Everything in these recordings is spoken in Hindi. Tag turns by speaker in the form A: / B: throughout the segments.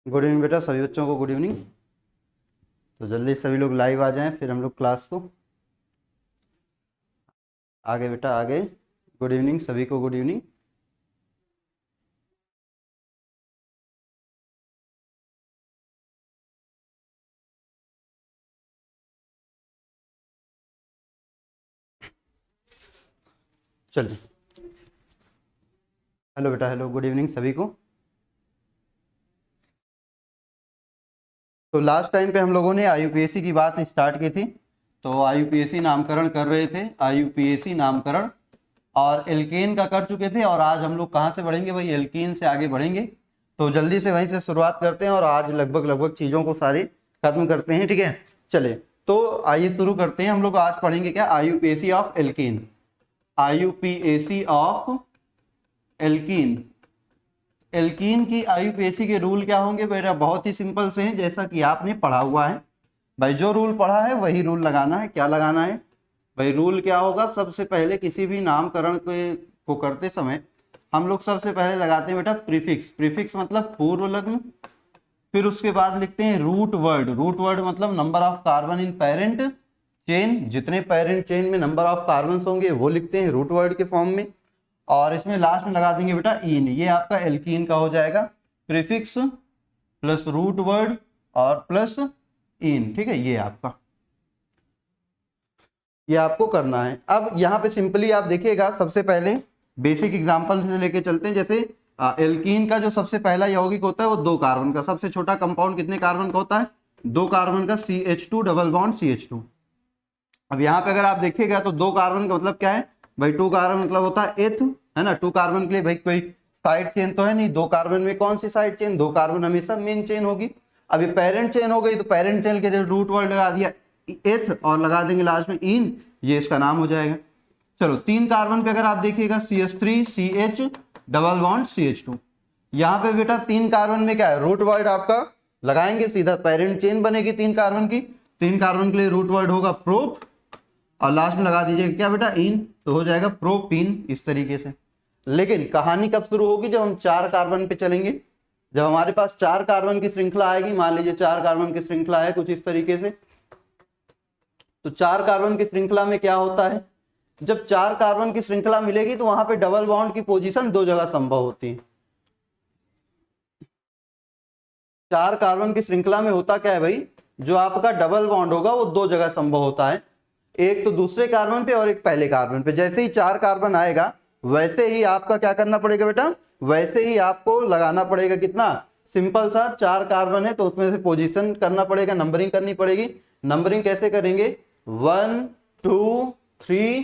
A: गुड इवनिंग बेटा, सभी बच्चों को गुड इवनिंग। तो जल्दी सभी लोग लाइव आ जाएं, फिर हम लोग क्लास को आगे बेटा आगे। गुड इवनिंग सभी को, गुड इवनिंग। चलिए, हेलो बेटा, हेलो, गुड इवनिंग सभी को। तो लास्ट टाइम पे हम लोगों ने आईयूपीएसी की बात स्टार्ट की थी। तो आईयूपीएसी नामकरण कर रहे थे, आईयूपीएसी नामकरण, और एल्केन का कर चुके थे। और आज हम लोग कहाँ से बढ़ेंगे भाई? एल्केन से आगे बढ़ेंगे। तो जल्दी से वहीं से शुरुआत करते हैं और आज लगभग चीज़ों को सारी खत्म करते हैं, ठीक है। चलिए, तो आइए शुरू करते हैं। हम लोग आज पढ़ेंगे क्या? IUPAC of alkene. IUPAC of alkene. Alkene की आईयूपीएसी के रूल क्या होंगे बेटा? बहुत ही सिंपल से हैं, जैसा कि आपने पढ़ा हुआ है भाई। जो रूल पढ़ा है वही रूल लगाना है। क्या लगाना है भाई? रूल क्या होगा? सबसे पहले किसी भी नामकरण को करते समय हम लोग सबसे पहले लगाते हैं बेटा प्रीफिक्स। प्रीफिक्स मतलब पूर्व लग्न। फिर उसके बाद लिखते हैं रूट वर्ड। रूट वर्ड मतलब number of carbon in parent chain. जितने पेरेंट चेन में नंबर ऑफ कार्बन होंगे वो लिखते हैं रूट वर्ड के फॉर्म में। और इसमें लास्ट में लगा देंगे बेटा इन। ये आपका एल्कीन का हो जाएगा। प्रीफिक्स प्लस रूट वर्ड और प्लस इन, ठीक है। ये आपको करना है। अब यहाँ पे सिंपली आप देखिएगा, सबसे पहले बेसिक एग्जांपल से लेके चलते हैं। जैसे एल्कीन का जो सबसे पहला यौगिक होता है वो 2 कार्बन का। सबसे छोटा कंपाउंड कितने कार्बन का होता है? 2 कार्बन का, CH2 डबल बॉन्ड CH2। अब यहाँ पे अगर आप देखिएगा तो 2 कार्बन का मतलब क्या है भाई? 2 कार्बन मतलब होता है एथ, है ना। 2 कार्बन के लिए भाई कोई साइड चेन तो है नहीं। 2 कार्बन में कौन सी साइड चेन? 2 कार्बन हमेशा मेन चेन होगी। अब ये पेरेंट चेन हो गई तो पेरेंट चेन के लिए रूट वर्ड लगा दिया एथ और लगा देंगे लास्ट में इन। ये इसका नाम हो जाएगा। चलो, 3 कार्बन पे अगर आप देखिएगा CH3 CH double bond CH2। यहाँ पे बेटा 3 कार्बन में क्या है? रूट वर्ड आपका लगाएंगे, सीधा पेरेंट चेन बनेगी 3 कार्बन की। 3 कार्बन के लिए रूट वर्ड होगा प्रोप और लास्ट में लगा दीजिएगा क्या बेटा? इन। तो हो जाएगा प्रोपीन, इस तरीके से। लेकिन कहानी कब शुरू होगी? जब हम 4 कार्बन पे चलेंगे। जब हमारे पास 4 कार्बन की श्रृंखला आएगी, मान लीजिए 4 कार्बन की श्रृंखला है कुछ इस तरीके से। तो 4 कार्बन की श्रृंखला में क्या होता है? जब 4 कार्बन की श्रृंखला मिलेगी तो वहां पे डबल बॉन्ड की पोजीशन 2 जगह संभव होती है। 4 कार्बन की श्रृंखला में होता क्या है भाई? जो आपका डबल बॉन्ड होगा वो 2 जगह संभव होता है। एक तो दूसरे कार्बन पे और एक पहले कार्बन पे। जैसे ही 4 कार्बन आएगा वैसे ही आपका क्या करना पड़ेगा बेटा? वैसे ही आपको लगाना पड़ेगा कितना? सिंपल सा, 4 कार्बन है तो उसमें से पोजीशन करना पड़ेगा, नंबरिंग करनी पड़ेगी। नंबरिंग कैसे करेंगे? 1 2 3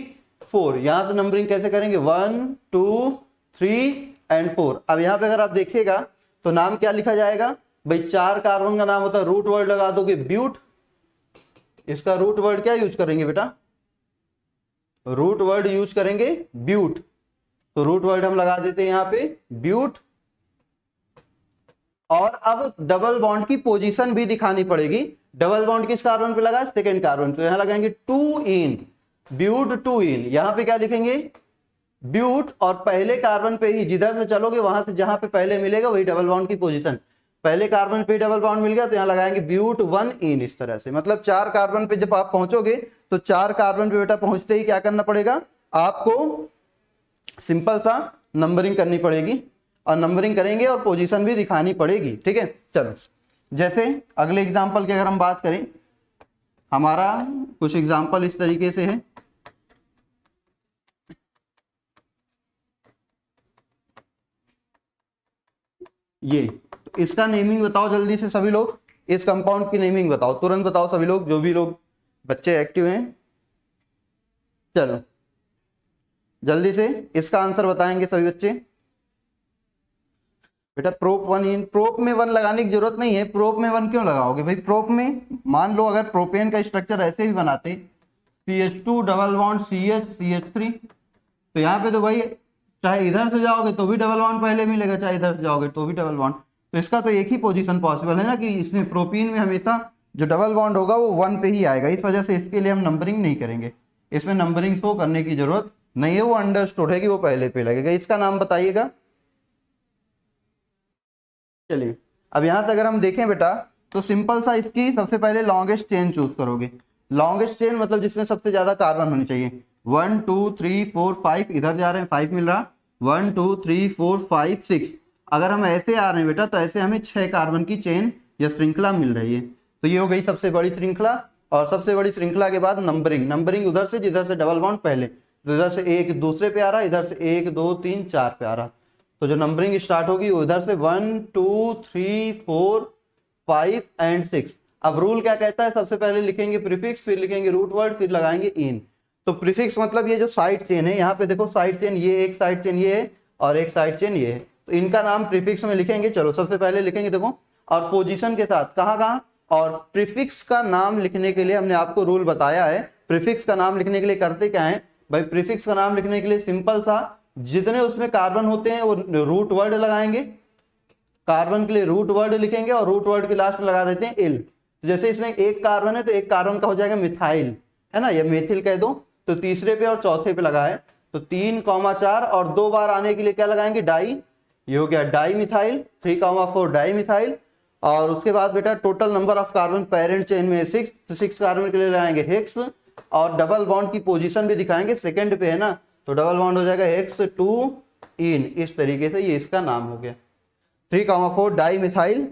A: 4। यहां से नंबरिंग कैसे करेंगे? 1 2 3 एंड 4। अब यहां पे अगर आप देखिएगा तो नाम क्या लिखा जाएगा भाई? 4 कार्बन का नाम होता है, रूट वर्ड लगा दोगे ब्यूट। इसका रूट वर्ड क्या यूज करेंगे बेटा? रूट वर्ड यूज करेंगे ब्यूट। तो रूट वर्ड हम लगा देते हैं यहाँ पे ब्यूट। और अब डबल बॉन्ड की पोजीशन भी दिखानी पड़ेगी। डबल बॉन्ड किस कार्बन पे लगा? सेकंड कार्बन पे। यहां लगाएंगे 2 इन, ब्यूट 2 इन। यहां पे क्या लिखेंगे? ब्यूट। और पहले कार्बन पे ही जिधर से चलोगे वहां से जहां पे पहले मिलेगा वही डबल बॉन्ड की पोजीशन। पहले कार्बन पे डबल बॉन्ड मिल गया तो यहां लगाएंगे ब्यूट 1 इन, इस तरह से। मतलब 4 कार्बन पे जब आप पहुंचोगे तो 4 कार्बन पे बेटा पहुंचते ही क्या करना पड़ेगा? आपको सिंपल सा नंबरिंग करनी पड़ेगी। और नंबरिंग करेंगे और पोजीशन भी दिखानी पड़ेगी, ठीक है। चलो, जैसे अगले एग्जांपल की अगर हम बात करें, हमारा कुछ एग्जांपल इस तरीके से है। ये तो इसका नेमिंग बताओ जल्दी से सभी लोग। इस कंपाउंड की नेमिंग बताओ, तुरंत बताओ सभी लोग, जो भी लोग बच्चे एक्टिव हैं। चलो जल्दी से इसका आंसर बताएंगे सभी बच्चे। बेटा प्रोप 1 इन। प्रोप में 1 लगाने की जरूरत नहीं है। प्रोप में 1 क्यों लगाओगे भाई? प्रोप में मान लो अगर प्रोपेन का स्ट्रक्चर ऐसे ही बनाते, CH2 double bond CH CH3, तो यहाँ पे तो भाई चाहे इधर से जाओगे तो भी डबल बॉन्ड पहले मिलेगा, चाहे इधर से जाओगे तो भी डबल बॉन्ड। तो इसका तो एक ही पोजीशन पॉसिबल है ना, कि इसमें प्रोपीन में हमेशा जो डबल बॉन्ड होगा वो 1 पे ही आएगा। इस वजह से इसके लिए हम नंबरिंग नहीं करेंगे। इसमें नंबरिंग शो करने की जरूरत नहीं है, वो अंडरस्टूड है कि वो पहले पे लगेगा। इसका नाम बताइएगा। चलिए, अब यहाँ से अगर हम देखें बेटा तो सिंपल सा इसकी सबसे पहले लॉन्गेस्ट चेन चूज करोगे। लॉन्गेस्ट चेन मतलब जिसमें सबसे ज्यादा कार्बन होनी चाहिए। 1 2 3 4 5 इधर जा रहे हैं, 5 मिल रहा, 1 2 3 4 5 6। अगर हम ऐसे आ रहे हैं बेटा तो ऐसे हमें 6 कार्बन की चेन या श्रृंखला मिल रही है। तो ये हो गई सबसे बड़ी श्रृंखला। और सबसे बड़ी श्रृंखला के बाद नंबरिंग, नंबरिंग उधर से जिधर से डबल बॉन्ड पहले, तो इधर से एक दूसरे पे आ रहा, इधर से 1 2 3 4 पे आ रहा। तो जो नंबरिंग स्टार्ट होगी उधर से 1 2 3 4 5 एंड 6। अब रूल क्या कहता है, सबसे पहले लिखेंगे प्रीफिक्स, फिर लिखेंगे रूट वर्ड, फिर लगाएंगे इन। तो प्रीफिक्स मतलब ये जो साइड चेन है, यहाँ पे देखो साइड चेन ये, एक साइड चेन ये है और एक साइड चेन ये है, तो इनका नाम प्रीफिक्स में लिखेंगे। चलो सबसे पहले लिखेंगे देखो, और पोजीशन के साथ कहाँ कहाँ। और प्रीफिक्स का नाम लिखने के लिए हमने आपको रूल बताया है। प्रीफिक्स का नाम लिखने के लिए करते क्या है भाई, प्रीफिक्स का नाम लिखने के लिए सिंपल सा, जितने उसमें कार्बन होते हैं वो रूट वर्ड लगाएंगे, कार्बन के लिए रूट वर्ड लिखेंगे और रूट वर्ड के लास्ट में लगा देते हैं इल। जैसे इसमें एक कार्बन है तो एक कार्बन का हो जाएगा मिथाइल, है ना, या मेथिल कह दो, तो तीसरे पे और चौथे पे लगा है तो 3,4 और 2 बार आने के लिए क्या लगाएंगे, डाई, ये हो गया डाई मिथाइल, 3,4 डाई मिथाइल। और उसके बाद बेटा total number of carbon parent chain में 6, तो 6 कार्बन के लिए लगाएंगे हेक्स। और डबल बॉन्ड की पोजीशन भी दिखाएंगे, सेकंड पे है ना, तो डबल बॉन्ड हो जाएगा हेक्स 2 इन। इस तरीके से ये इसका नाम हो गया 3,4 डाई मिथाइल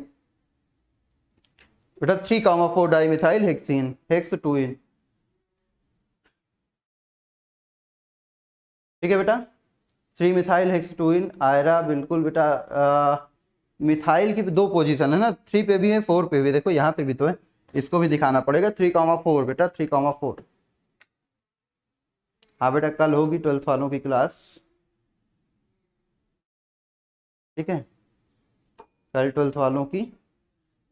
A: बेटा, 3,4 डाई मिथाइल हेक्सीन, हेक्स 2 इन। ठीक है बेटा, 3 मिथाइल हेक्स 2 इन आयरा, बिल्कुल बेटा। मिथाइल की 2 पोजीशन है ना, 3 पे भी है 4 पे भी, देखो यहाँ पे भी तो है, इसको भी दिखाना पड़ेगा। 3,4 बेटा, 3,4। हाँ बेटा, कल होगी 12th वालों की क्लास, ठीक है, कल 12th वालों की।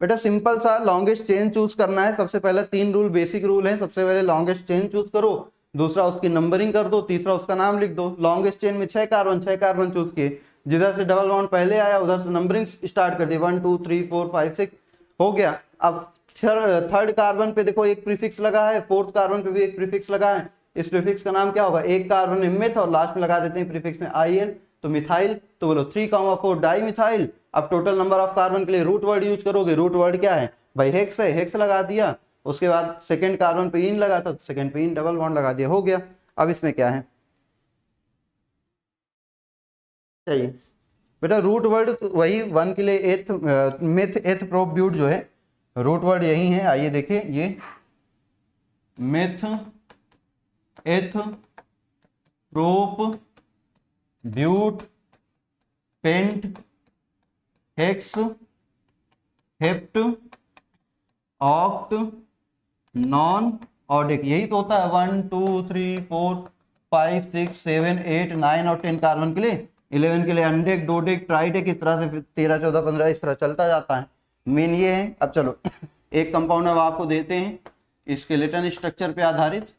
A: बेटा सिंपल सा लॉन्गेस्ट चेन चूज करना है। सबसे पहले 3 रूल बेसिक रूल है। सबसे पहले लॉन्गेस्ट चेन चूज करो, दूसरा उसकी नंबरिंग कर दो, तीसरा उसका नाम लिख दो। लॉन्गेस्ट चेन में 6 कार्बन चूज किए, जिधर से डबल बॉन्ड पहले आया उधर से नंबरिंग स्टार्ट कर दी, 1 2 3 4 5 6 हो गया। अब थर्ड कार्बन पे देखो एक प्रीफिक्स लगा है, फोर्थ कार्बन पे भी एक प्रीफिक्स लगा है। इस प्रीफिक्स का नाम क्या होगा, एक कार्बन मेथ और लास्ट में लगा देते हैं प्रीफिक्स में IL, तो मिथाइल। तो बोलो 3,4 डाई मिथाइल। अब टोटल नंबर ऑफ कार्बन के लिए रूट वर्ड यूज करोगे, रूट वर्ड क्या है भाई, हेक्स है, हेक्स लगा दिया। उसके बाद सेकंड कार्बन पे इन लगा था, तो सेकंड पे इन डबल बॉन्ड लगा दिया, हो गया। अब इसमें क्या है, चाहिए बेटा रूट वर्ड वही 1 के लिए एथ मेथ एथ प्रोप ब्यूट जो है, रूट वर्ड यही है। आइए देखिए, ये meth eth prop but pent hex hept oct non ऑडिक, यही तो होता है 1 2 3 4 5 6 7 8 9 और 10 कार्बन के लिए। 11 के लिए अनडेक, डोडेक, ट्राइडेक, इस तरह से 13 14 15 इस तरह चलता जाता है। मेन ये है। अब चलो एक कंपाउंड अब आपको देते हैं स्केलेटन स्ट्रक्चर पे आधारित।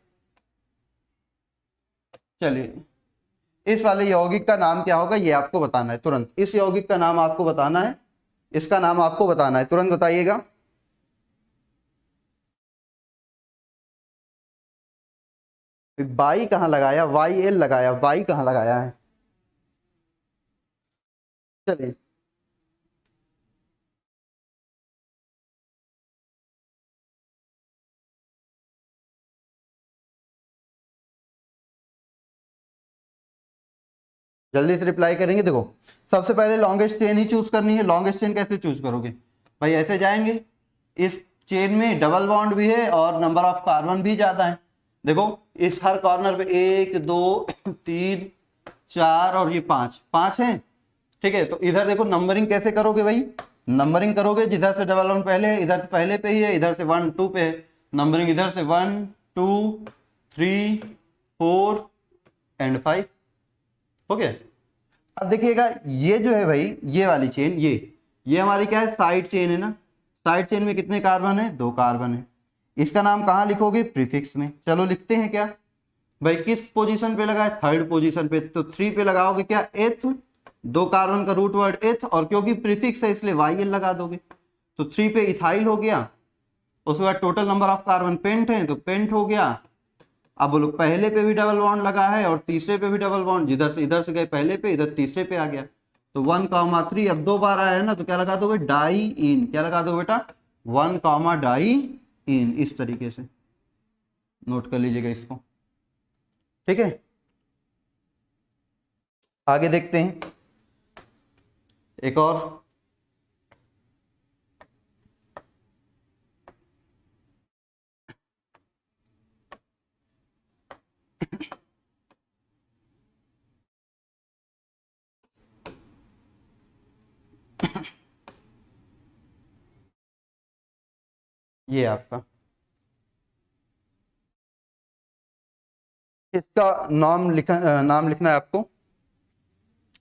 A: चलिए, इस वाले यौगिक का नाम क्या होगा ये आपको बताना है तुरंत। इस यौगिक का नाम आपको बताना है, इसका नाम आपको बताना है, तुरंत बताइएगा। बाई कहाँ लगाया, YL लगाया, बाई कहाँ लगाया है। चलिए जल्दी से रिप्लाई करेंगे। देखो सबसे पहले लॉन्गेस्ट चेन ही चूज करनी है। लॉन्गेस्ट चेन कैसे चूज करोगे भाई, ऐसे जाएंगे, इस चेन में डबल बॉन्ड भी है और नंबर ऑफ कार्बन भी ज्यादा है। देखो इस हर कॉर्नर पे 1 2 3 4 और ये 5 है, ठीक है। तो इधर देखो नंबरिंग कैसे करोगे भाई, नंबरिंग करोगे जिधर से डबल बॉन्ड पहले है, इधर से पहले पे ही है, इधर से 1 2 पे है, नंबरिंग इधर से 1 2 3 4 एंड 5 हो गया। अब देखिएगा ये जो है भाई, ये वाली चेन, ये हमारी क्या है, साइड चेन है ना। साइड चेन में कितने कार्बन है, 2 कार्बन है। इसका नाम कहाँ लिखोगे, प्रीफिक्स में। चलो लिखते हैं क्या भाई, किस पोजीशन पे लगा है, थर्ड पोजीशन पे, तो 3 पे लगाओगे क्या, एथ, 2 कार्बन का रूट वर्ड एथ, और क्योंकि प्रीफिक्स है इसलिए YL लगा दोगे, तो 3 पे इथाइल हो गया। उसके बाद total number of carbon pent है, तो पेंट हो गया। अब बोलो पहले पे भी डबल बॉन्ड लगा है और तीसरे पे भी डबल बॉन्ड, जिधर से इधर से गए पहले पे, इधर तीसरे पे आ गया, तो 1,3 अब 2 बार आया है ना, तो क्या लगा दोगे, डाई इन। क्या लगा दो बेटा, 1, डाई इन। इस तरीके से नोट कर लीजिएगा इसको, ठीक है। आगे देखते हैं एक और। ये आपका, इसका नाम लिखना है आपको,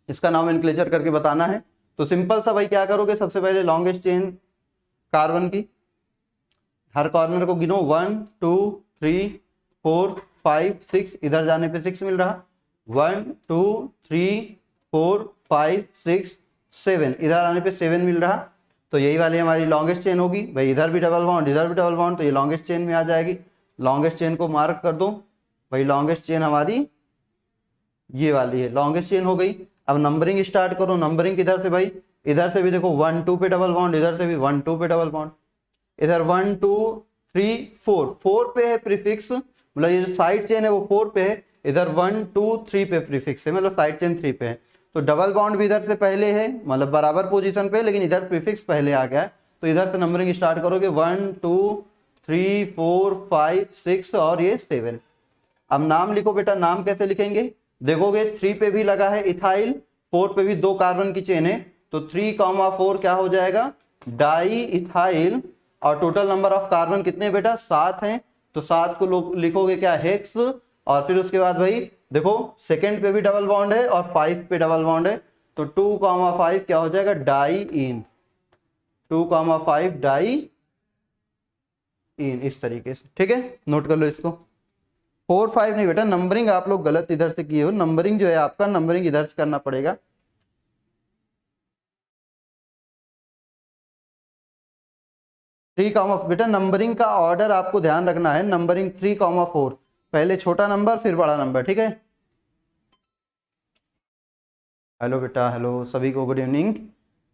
A: इसका नाम इनक्लेचर करके बताना है। तो सिंपल सा भाई क्या करोगे, सबसे पहले लॉन्गेस्ट चेन कार्बन की, हर कॉर्नर को गिनो, 1 2 3 4 5 6, इधर जाने पे 6 मिल रहा, 1 2 3 4 5 6 7, इधर आने पे 7 मिल रहा। तो यही वाली हमारी लॉन्गेस्ट चेन होगी भाई, इधर भी डबल बॉन्ड, इधर भी डबल बॉन्ड, तो ये लॉन्गेस्ट चेन में आ जाएगी। लॉन्गेस्ट चेन को मार्क कर दो भाई, लॉन्गेस्ट चेन हमारी ये वाली है, लॉन्गेस्ट चेन हो गई। अब नंबरिंग स्टार्ट करो, नंबरिंग किधर से भाई, इधर से भी देखो 1 2 पे डबल बॉन्ड, इधर से भी 1 2 पे डबल बॉन्ड, इधर 1 2 3 4, 4 पे है प्रीफिक्स, मतलब ये जो साइड चेन है वो 4 पे है, इधर 1 2 3 पे प्रीफिक्स है, मतलब साइड चेन 3 पे है। तो डबल बॉन्ड भी इधर से पहले है, मतलब बराबर पोजीशन पे, लेकिन इधर प्रीफिक्स पहले आ गया है। तो इधर से नंबरिंग स्टार्ट करोगे 1 2 3 4 5 6 और ये 7। अब नाम लिखो बेटा, नाम कैसे लिखेंगे, देखोगे 3 पे भी लगा है इथाइल, 4 पे भी 2 कार्बन की चेन है, तो 3,4 क्या हो जाएगा, डाई इथाइल। और टोटल नंबर ऑफ कार्बन कितने बेटा, 7 हैं, तो 7 को लिखोगे क्या, हेक्स। और फिर उसके बाद भाई देखो सेकंड पे भी डबल बॉन्ड है और 5 पे डबल बॉन्ड है, तो 2,5 क्या हो जाएगा, डाई इन, 2,5 डाई इन, इस तरीके से, ठीक है। नोट कर लो इसको। 4 5 नहीं बेटा, नंबरिंग आप लोग गलत इधर से किए हो, नंबरिंग जो है आपका, नंबरिंग इधर से करना पड़ेगा। बेटा नंबरिंग का ऑर्डर आपको ध्यान रखना है, नंबरिंग 3,4, पहले छोटा नंबर फिर बड़ा नंबर, ठीक है। हेलो बेटा, हेलो सभी को, गुड इवनिंग,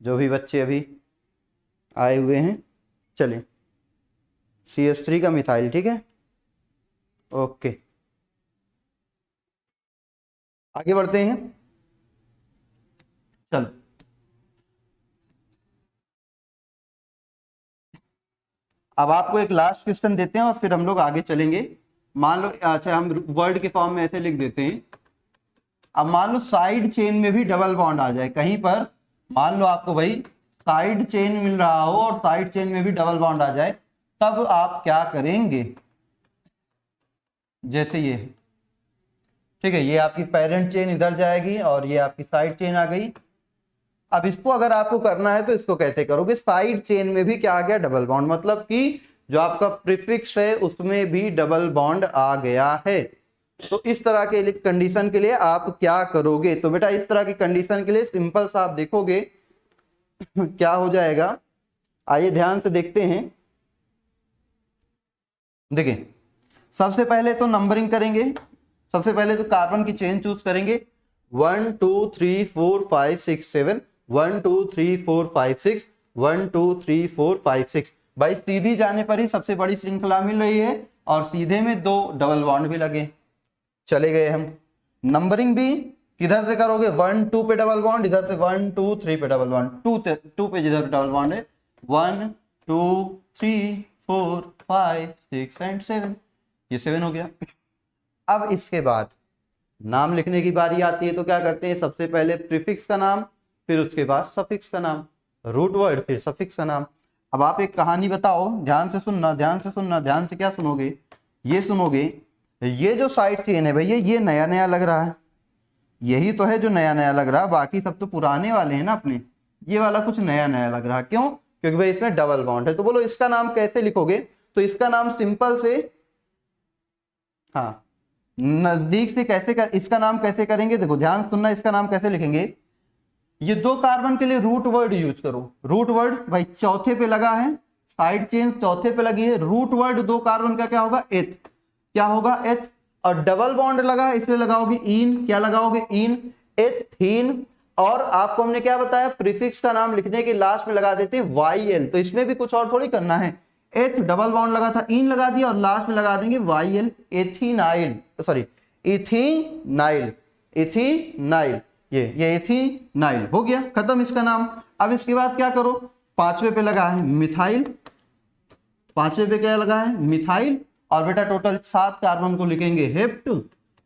A: जो भी बच्चे अभी आए हुए हैं। चलिए CH3 का मिथाइल, ठीक है, ओके आगे बढ़ते हैं। चलो अब आपको एक लास्ट क्वेश्चन देते हैं और फिर हम लोग आगे चलेंगे। मान लो, अच्छा हम वर्ड के फॉर्म में ऐसे लिख देते हैं। अब मान लो साइड चेन में भी डबल बॉन्ड आ जाए कहीं पर, मान लो आपको भाई साइड चेन मिल रहा हो और साइड चेन में भी डबल बॉन्ड आ जाए, तब आप क्या करेंगे, जैसे ये, ठीक है, ये आपकी पेरेंट चेन इधर जाएगी और ये आपकी साइड चेन आ गई। अब इसको अगर आपको करना है तो इसको कैसे करोगे, साइड चेन में भी क्या आ गया, डबल बॉन्ड, मतलब कि जो आपका प्रीफिक्स है उसमें भी डबल बॉन्ड आ गया है। तो इस तरह के कंडीशन के लिए आप क्या करोगे, तो बेटा इस तरह की कंडीशन के लिए सिंपल सा आप देखोगे क्या हो जाएगा, आइए ध्यान से देखते हैं। देखिए सबसे पहले तो नंबरिंग करेंगे, सबसे पहले तो कार्बन की चेन चूज करेंगे, 1 2 3 4 5 6 7, 1 2 3 4 5 6, 1 2 3 4 5 6। भाई सीधी जाने पर ही सबसे बड़ी श्रृंखला मिल रही है और सीधे में 2 डबल बॉन्ड भी लगे, चले गए हम। नंबरिंग भी किधर से करोगे, 1 2 पे डबल बॉन्ड, इधर से 1 2 3 पे डबल बॉन्ड, 2 पे जिधर डबल बॉन्ड है, 1 2 3 4 5 6 एंड 7, ये 7 हो गया। अब इसके बाद नाम लिखने की बारी आती है, तो क्या करते हैं, सबसे पहले प्रीफिक्स का नाम, फिर उसके बाद सफिक्स का नाम, रूट वर्ड फिर सफिक्स का नाम। अब आप एक कहानी बताओ, ध्यान से सुनना, ध्यान से सुनना, ध्यान से क्या सुनोगे, ये सुनोगे, ये जो साइड चेन है भैया ये नया नया लग रहा है, यही तो है जो नया नया लग रहा है, बाकी सब तो पुराने वाले हैं ना अपने, ये वाला कुछ नया नया लग रहा है, क्यों, क्योंकि भाई इसमें डबल बॉन्ड है। तो बोलो इसका नाम कैसे लिखोगे, तो इसका नाम सिंपल से, हाँ नजदीक से कैसे इसका नाम कैसे करेंगे, देखो ध्यान सुनना, इसका नाम कैसे लिखेंगे, ये 2 कार्बन के लिए रूट वर्ड यूज करो, रूट वर्ड भाई चौथे पे लगा है, साइड चेन चौथे पे लगी है, रूट वर्ड 2 कार्बन का क्या होगा, एथ, क्या होगा एथ, और डबल बॉन्ड लगा है इसलिए लगाओगे इन, क्या लगाओगे इन, एथीन। और आपको हमने क्या बताया, प्रीफिक्स का नाम लिखने के लास्ट में लगा देते हैं YL। तो इसमें भी कुछ और थोड़ी करना है, एथ डबल बॉन्ड लगा था, इन लगा दिया और लास्ट में लगा देंगे YL, एथीनाइल, सॉरी इथीनाइल, इथीनाइल, ये इथीनाइल हो गया, खत्म इसका नाम। अब इसके बाद क्या करो, पांचवे पे लगा है मिथाइल, पांचवे पे क्या लगा है मिथाइल, और बेटा टोटल 7 कार्बन को लिखेंगे हेप्ट,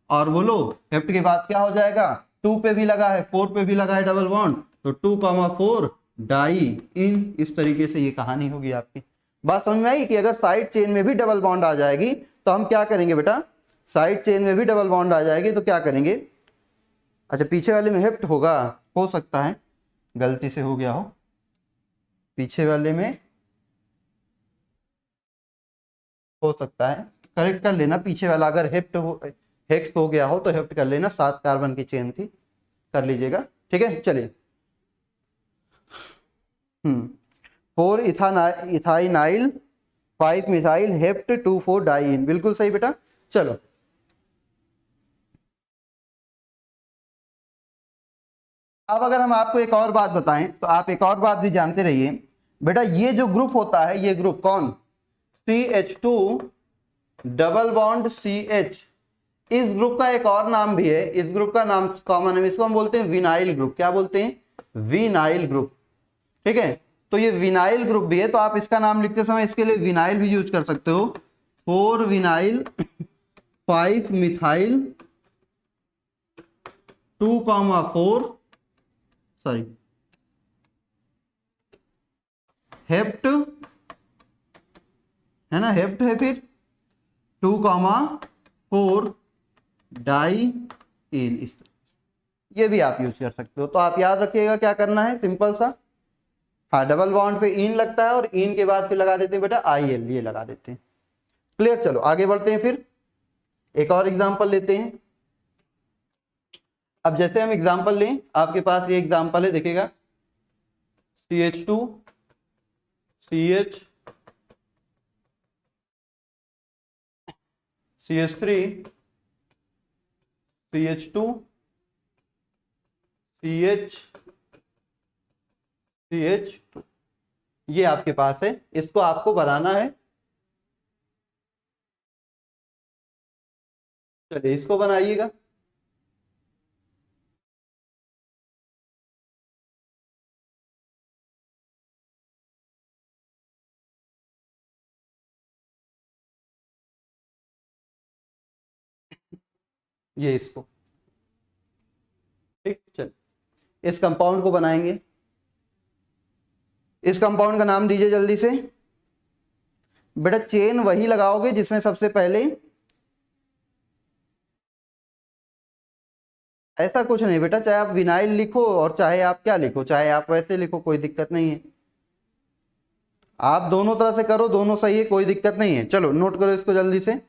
A: और बोलो हेप्ट के बाद क्या हो जाएगा, 2 पे भी लगा है, 4 पे भी लगा है डबल बॉन्ड, तो 2,4 डाई इन, इस तरीके से ये कहानी होगी आपकी। बात समझ में आई कि अगर साइड चेन में भी डबल बॉन्ड आ जाएगी तो हम क्या करेंगे बेटा, साइड चेन में भी डबल बॉन्ड आ जाएगी तो क्या करेंगे, अच्छा पीछे वाले में हेप्ट होगा, हो सकता है गलती से हो गया हो, पीछे वाले में हो सकता है, करेक्ट कर लेना, पीछे वाला अगर हेप्ट हो, हेक्स हो गया हो तो हेप्ट कर लेना, 7 कार्बन की चेन थी, कर लीजिएगा, ठीक है। चलिए 4 इथाइनाइल 5 मिथाइल हेप्ट 2,4 डाइइन, बिल्कुल सही बेटा। चलो अब अगर हम आपको एक और बात बताएं तो आप एक और बात भी जानते रहिए बेटा, ये जो ग्रुप होता है, ये ग्रुप कौन, CH2 डबल बॉन्ड CH, इस ग्रुप का एक और नाम भी है, इस ग्रुप का नाम कॉमन है, इसको हम बोलते हैं विनाइल ग्रुप। क्या बोलते हैं, विनाइल ग्रुप, ठीक है। तो ये विनाइल ग्रुप भी है, तो आप इसका नाम लिखते समय इसके लिए विनाइल भी यूज कर सकते हो, 4 विनाइल 5 मिथाइल 2,4 सॉरी हेप्ट, है ना, हेप्ट है, फिर 2,4 डाई इन, ये भी आप यूज कर सकते हो। तो आप याद रखिएगा क्या करना है, सिंपल सा, हाँ डबल बॉन्ड पे इन लगता है और इन के बाद फिर लगा देते हैं बेटा IL, ये लगा देते हैं, क्लियर। चलो आगे बढ़ते हैं, फिर एक और एग्जांपल लेते हैं। अब जैसे हम एग्जांपल लें, आपके पास ये एग्जांपल है, देखिएगा CH2 CH CH3 CH2 CH CH2, ये आपके पास है, इसको आपको बनाना है। चलिए इसको बनाइएगा, ये इसको, ठीक। चलिए इस कंपाउंड को बनाएंगे, इस कंपाउंड का नाम दीजिए जल्दी से बेटा, चेन वही लगाओगे जिसमें सबसे पहले, ऐसा कुछ नहीं बेटा, चाहे आप विनाइल लिखो और चाहे आप क्या लिखो, चाहे आप वैसे लिखो, कोई दिक्कत नहीं है, आप दोनों तरह से करो, दोनों सही है, कोई दिक्कत नहीं है। चलो नोट करो इसको जल्दी से।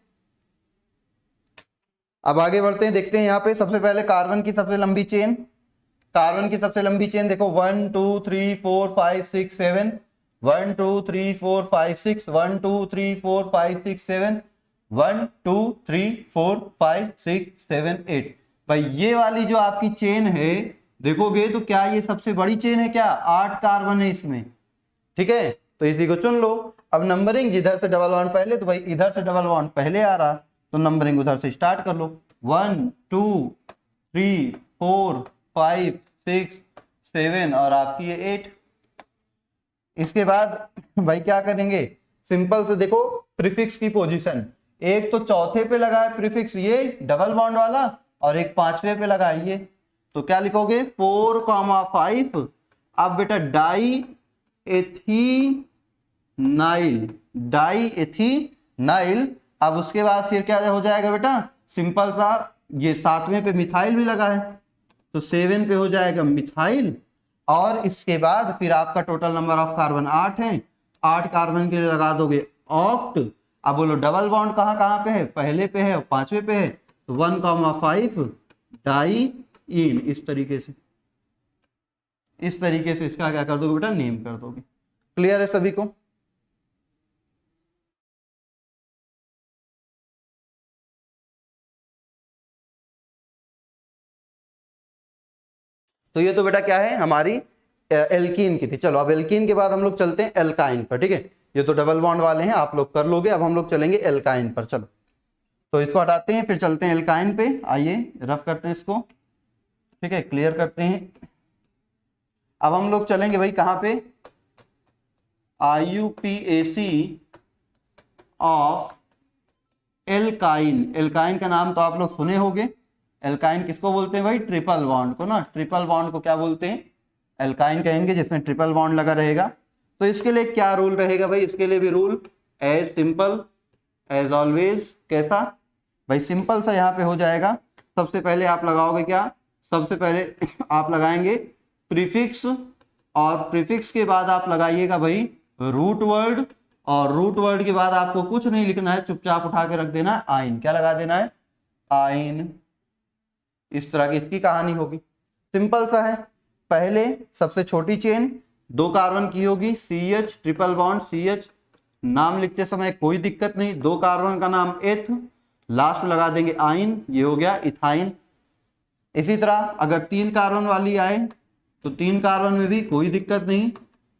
A: अब आगे बढ़ते हैं, देखते हैं यहाँ पे सबसे पहले कार्बन की सबसे लंबी चेन, कार्बन की सबसे लंबी चेन देखो 1 2 3 4 5 6 7, 1 2 3 4 5 6, 1 2 3 4 5 6 7, 1 2 3 4 5 6 7 8। भाई ये वाली जो आपकी चेन है, देखोगे तो क्या ये सबसे बड़ी चेन है, क्या 8 कार्बन है इसमें, ठीक है। तो इसी को चुन लो। अब नंबरिंग जिधर से डबल बॉन्ड पहले, तो भाई इधर से डबल बॉन्ड पहले आ रहा, तो नंबरिंग उधर से स्टार्ट कर लो, 1 2 3 4 5 6 7 और आपकी ये 8। इसके बाद भाई क्या करेंगे, सिंपल से देखो प्रीफिक्स की पोजीशन, एक तो चौथे पे लगा है प्रीफिक्स ये डबल बॉन्ड वाला, और एक पांचवे पे लगा है ये, तो क्या लिखोगे 4,5। अब बेटा डाई एथीनाइल, डाई एथीनाइल। अब उसके बाद फिर क्या हो जाएगा बेटा, सिंपल सा, ये 7वें पे मिथाइल भी लगा है, तो 7 पे हो जाएगा मिथाइल, और इसके बाद फिर आपका टोटल नंबर ऑफ कार्बन 8 है, 8 कार्बन के लिए लगा दोगे ऑक्ट। अब बोलो डबल बॉन्ड कहाँ कहाँ पे है, पहले पे है और पांचवे पे है, तो 1,5 डाई इन, इस तरीके से, इस तरीके से इसका क्या कर दोगे बेटा, नेम कर दोगे। क्लियर है सभी को। तो ये तो बेटा क्या है, हमारी एल्कीन की थी। चलो अब एल्कीन के बाद हम लोग चलते हैं एल्काइन पर, ठीक है। ये तो डबल बॉन्ड वाले हैं, आप लोग कर लोगे। अब हम लोग चलेंगे एल्काइन पर। चलो तो इसको हटाते हैं, फिर चलते हैं एल्काइन पे। आइए रफ करते हैं इसको, ठीक है, क्लियर करते हैं। अब हम लोग चलेंगे भाई कहाँ पे, IUPAC ऑफ एल्काइन। एल्काइन का नाम तो आप लोग सुने होंगे। एल्काइन किसको बोलते हैं भाई, ट्रिपल बॉन्ड को ना। ट्रिपल बॉन्ड को क्या बोलते हैं, एल्काइन कहेंगे, जिसमें ट्रिपल बॉन्ड लगा रहेगा। तो इसके लिए क्या रूल रहेगा भाई, इसके लिए भी rule as simple as always. कैसा भाई, सिंपल सा यहाँ पे हो जाएगा। सबसे पहले आप लगाओगे क्या, सबसे पहले आप लगाएंगे प्रीफिक्स, और प्रीफिक्स के बाद आप लगाइएगा भाई रूट वर्ड, और रूट वर्ड के बाद आपको कुछ नहीं लिखना है, चुपचाप उठा के रख देना है आइन। क्या लगा देना है, आइन। इस तरह की इसकी कहानी होगी, सिंपल सा है। पहले सबसे छोटी चेन 2 कार्बन की होगी, CH ट्रिपल बॉन्ड CH, नाम लिखते समय कोई दिक्कत नहीं। 2 कार्बन का नाम एथ, लास्ट में लगा देंगे आइन, ये हो गया इथाइन। इसी तरह अगर 3 कार्बन वाली आए तो 3 कार्बन में भी कोई दिक्कत नहीं।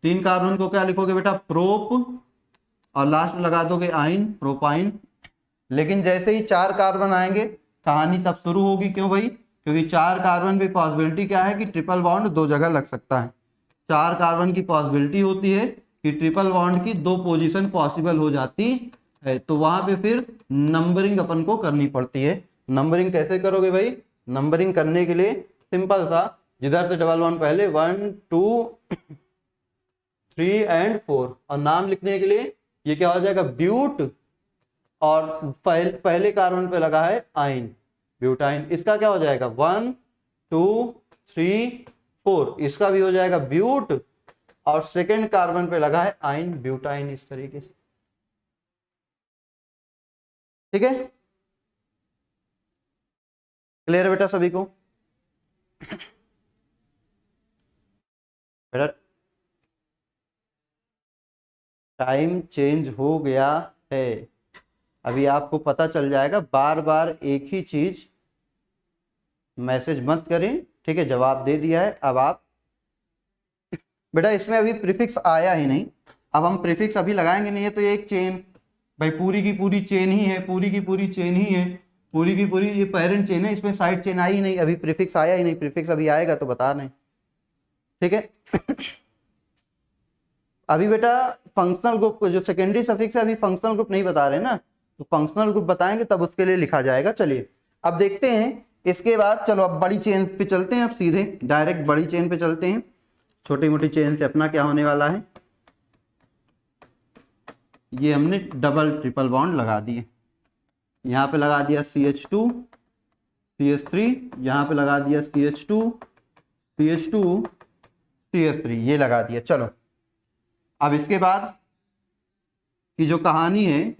A: 3 कार्बन को क्या लिखोगे बेटा, प्रोप, और लास्ट में लगा दोगे आइन, प्रोपाइन। लेकिन जैसे ही 4 कार्बन आएंगे कहानी तब शुरू होगी। क्यों भाई, क्योंकि 4 कार्बन पे पॉसिबिलिटी क्या है कि ट्रिपल बॉन्ड 2 जगह लग सकता है। 4 कार्बन की पॉसिबिलिटी होती है कि ट्रिपल बॉन्ड की 2 पोजीशन पॉसिबल हो जाती है। तो वहां पे फिर नंबरिंग अपन को करनी पड़ती है। नंबरिंग कैसे करोगे भाई, नंबरिंग करने के लिए सिंपल सा, जिधर से डबल बॉन्ड पहले 1 2 3 एंड 4, और नाम लिखने के लिए ये क्या हो जाएगा, ब्यूट, और पहले कार्बन पे लगा है आइन, ब्यूटाइन। इसका क्या हो जाएगा 1 2 3 4, इसका भी हो जाएगा ब्यूट, और सेकेंड कार्बन पे लगा है आइन, ब्यूटाइन। इस तरीके से, ठीक है, क्लियर है बेटा सभी को। बेटा टाइम चेंज हो गया है, अभी आपको पता चल जाएगा। बार बार एक ही चीज मैसेज मत करें, ठीक है, जवाब दे दिया है। अब आप बेटा इसमें अभी प्रीफिक्स आया ही नहीं, अब हम प्रीफिक्स अभी लगाएंगे नहीं। है तो ये एक चेन भाई, पूरी की पूरी चेन ही है, पूरी की पूरी चेन ही है, पूरी की पूरी ये पेरेंट चेन है, इसमें साइड चेन आई ही नहीं, अभी प्रीफिक्स आया ही नहीं। प्रीफिक्स अभी आएगा तो बता नहीं, ठीक है। अभी बेटा फंक्शनल ग्रुप को, जो सेकेंडरी सफिक्स है, अभी फंक्शनल ग्रुप नहीं बता रहे ना, तो फंक्शनल ग्रुप बताएंगे तब उसके लिए लिखा जाएगा। चलिए अब देखते हैं इसके बाद। चलो अब बड़ी चेन पे चलते हैं, अब सीधे डायरेक्ट बड़ी चेन पे चलते हैं। छोटी मोटी चेन से अपना क्या होने वाला है, ये हमने डबल ट्रिपल बॉन्ड लगा दिए। यहाँ पे लगा दिया CH2 CH3, यहाँ पे लगा दिया CH2 CH2 CH3, ये लगा दिया। चलो अब इसके बाद की जो कहानी है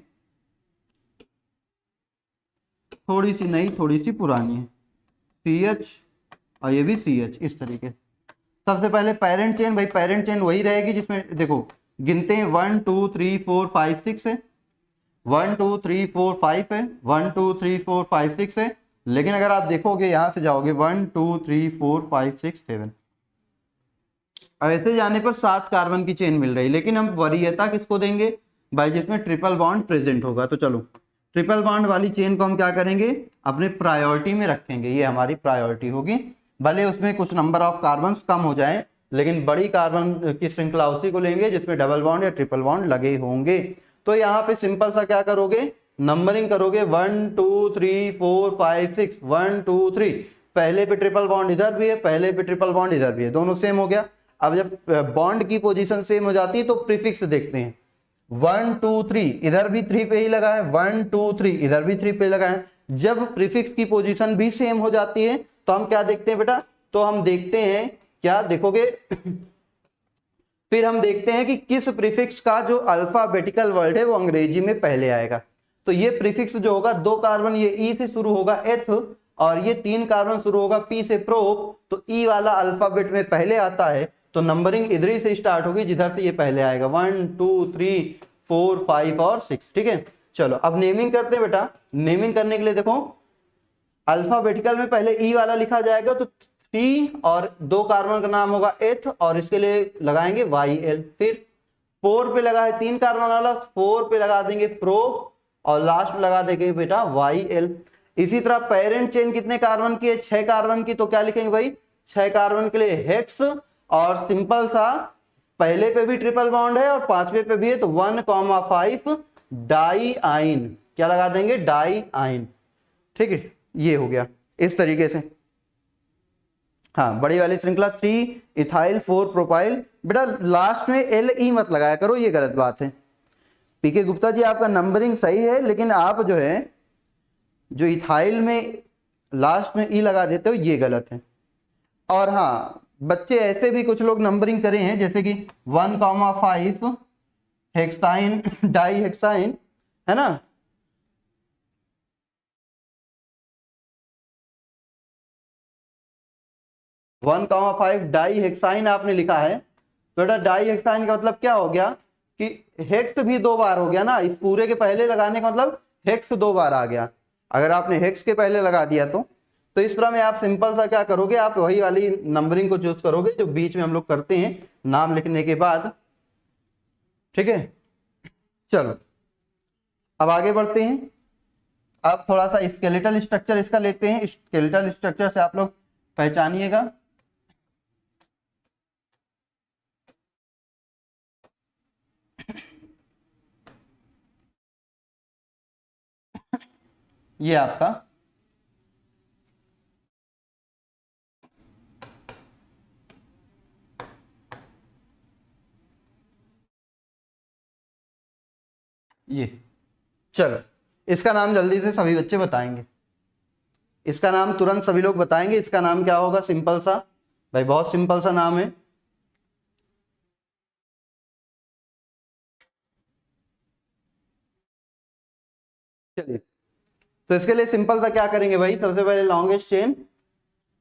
A: थोड़ी सी नई थोड़ी सी पुरानी है। CH और ये भी CH, इस तरीके से। सबसे पहले पेरेंट चेन, भाई पेरेंट चेन वही रहेगी जिसमें देखो गिनते हैं 1 2 3 4 5 6 है, 1 2 3 4 5 है, 1 2 3 4 5 6 है। लेकिन अगर आप देखोगे यहां से जाओगे 1 2 3 4 5 6 7, ऐसे जाने पर 7 कार्बन की चेन मिल रही। लेकिन हम वरीयता किसको देंगे भाई, जिसमें ट्रिपल बॉन्ड प्रेजेंट होगा। तो चलो ट्रिपल बॉन्ड वाली चेन को हम क्या करेंगे, अपने प्रायोरिटी में रखेंगे, ये हमारी प्रायोरिटी होगी। भले उसमें कुछ नंबर ऑफ कार्बन कम हो जाए, लेकिन बड़ी कार्बन की श्रृंखला उसी को लेंगे जिसमें डबल बॉन्ड या ट्रिपल बॉन्ड लगे होंगे। तो यहाँ पे सिंपल सा क्या करोगे, नंबरिंग करोगे 1 2 3 4 5 6, 1 2 3, पहले पे ट्रिपल बॉन्ड इधर भी है, पहले पे ट्रिपल बॉन्ड इधर भी है, दोनों सेम हो गया। अब जब बॉन्ड की पोजीशन सेम हो जाती है तो प्रीफिक्स देखते हैं। 1 2 3 इधर भी 3 पे ही लगा है, 1 2 3 इधर भी 3 पे लगा है। जब प्रीफिक्स की पोजीशन भी सेम हो जाती है तो हम क्या देखते हैं बेटा, तो हम देखते हैं, क्या देखोगे फिर हम देखते हैं कि किस प्रीफिक्स का जो अल्फाबेटिकल वर्ड है वो अंग्रेजी में पहले आएगा। तो ये प्रीफिक्स जो होगा, 2 कार्बन ये ई से शुरू होगा एथ, और ये 3 कार्बन शुरू होगा पी से प्रोप, तो ई वाला अल्फाबेट में पहले आता है। तो नंबरिंग इधर ही से स्टार्ट होगी जिधर से ये पहले आएगा, 1 2 3 4 5 और 6, ठीक है। चलो अब नेमिंग करते हैं बेटा। नेमिंग करने के लिए देखो, अल्फाबेटिकल में पहले ई वाला लिखा जाएगा, तो T और 2 कार्बन का नाम होगा एथ और इसके लिए लगाएंगे YL। फिर 4 पे लगा है 3 कार्बन वाला, 4 पे लगा देंगे प्रो और लास्ट में लगा देंगे बेटा YL। इसी तरह पेरेंट चेन कितने कार्बन की है? 6 कार्बन की, तो क्या लिखेंगे भाई? 6 कार्बन के लिए हेक्स और सिंपल सा पहले पे भी ट्रिपल बॉन्ड है और 5वें पे भी है, तो 1,5 डाई आइन। क्या लगा देंगे? डाई आइन। ठीक है, ये हो गया इस तरीके से। हाँ, बड़ी वाली श्रृंखला 3 इथाइल 4 प्रोपाइल। बेटा लास्ट में LE मत लगाया करो, ये गलत बात है। पीके गुप्ता जी आपका नंबरिंग सही है, लेकिन आप जो है जो इथाइल में लास्ट में E लगा देते हो ये गलत है। और हाँ, बच्चे ऐसे भी कुछ लोग नंबरिंग करे हैं, जैसे कि 1,5 हेक्साइन डाई हेक्साइन, है ना। 1,5 डाई हेक्साइन आपने लिखा है, तो बेटा डाई हेक्साइन का मतलब क्या हो गया कि हेक्स भी 2 बार हो गया ना। इस पूरे के पहले लगाने का मतलब हेक्स 2 बार आ गया। अगर आपने हेक्स के पहले लगा दिया तो इस तरह में आप सिंपल सा क्या करोगे, आप वही वाली नंबरिंग को चूज करोगे जो बीच में हम लोग करते हैं नाम लिखने के बाद। ठीक है, चलो अब आगे बढ़ते हैं। अब थोड़ा सा स्केलेटल स्ट्रक्चर इसका लेते हैं। स्केलेटल स्ट्रक्चर से आप लोग पहचानिएगा। ये आपका ये, चलो इसका नाम जल्दी से सभी बच्चे बताएंगे। इसका नाम तुरंत सभी लोग बताएंगे। इसका नाम क्या होगा? सिंपल सा भाई, बहुत सिंपल सा नाम है। चलिए, तो इसके लिए सिंपल सा क्या करेंगे भाई, सबसे पहले लॉन्गेस्ट चेन।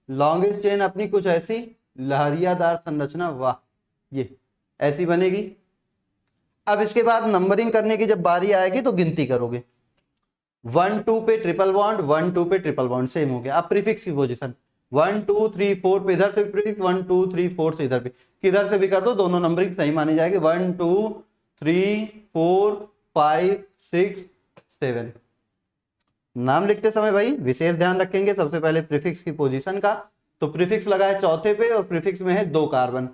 A: लॉन्गेस्ट चेन अपनी कुछ ऐसी लहरियादार संरचना, वाह, ये ऐसी बनेगी। अब इसके बाद नंबरिंग करने की जब बारी आएगी तो गिनती करोगे। 1 2 पे ट्रिपल बॉन्ड, 1 2 पे ट्रिपल बॉन्ड, सेम हो गया। अब प्रीफिक्स की पोजीशन 1 2 3 4 पे इधर से प्रीफिक्स, 1 2 3 4 से इधर पे, किधर से भी कर दो, दोनों नंबरिंग सही मानी जाएगी। 1 2 3 4 5 6 7। नाम लिखते समय भाई विशेष ध्यान रखेंगे सबसे पहले प्रीफिक्स की पोजीशन का। तो प्रीफिक्स लगा है चौथे पे और प्रीफिक्स में है 2 कार्बन,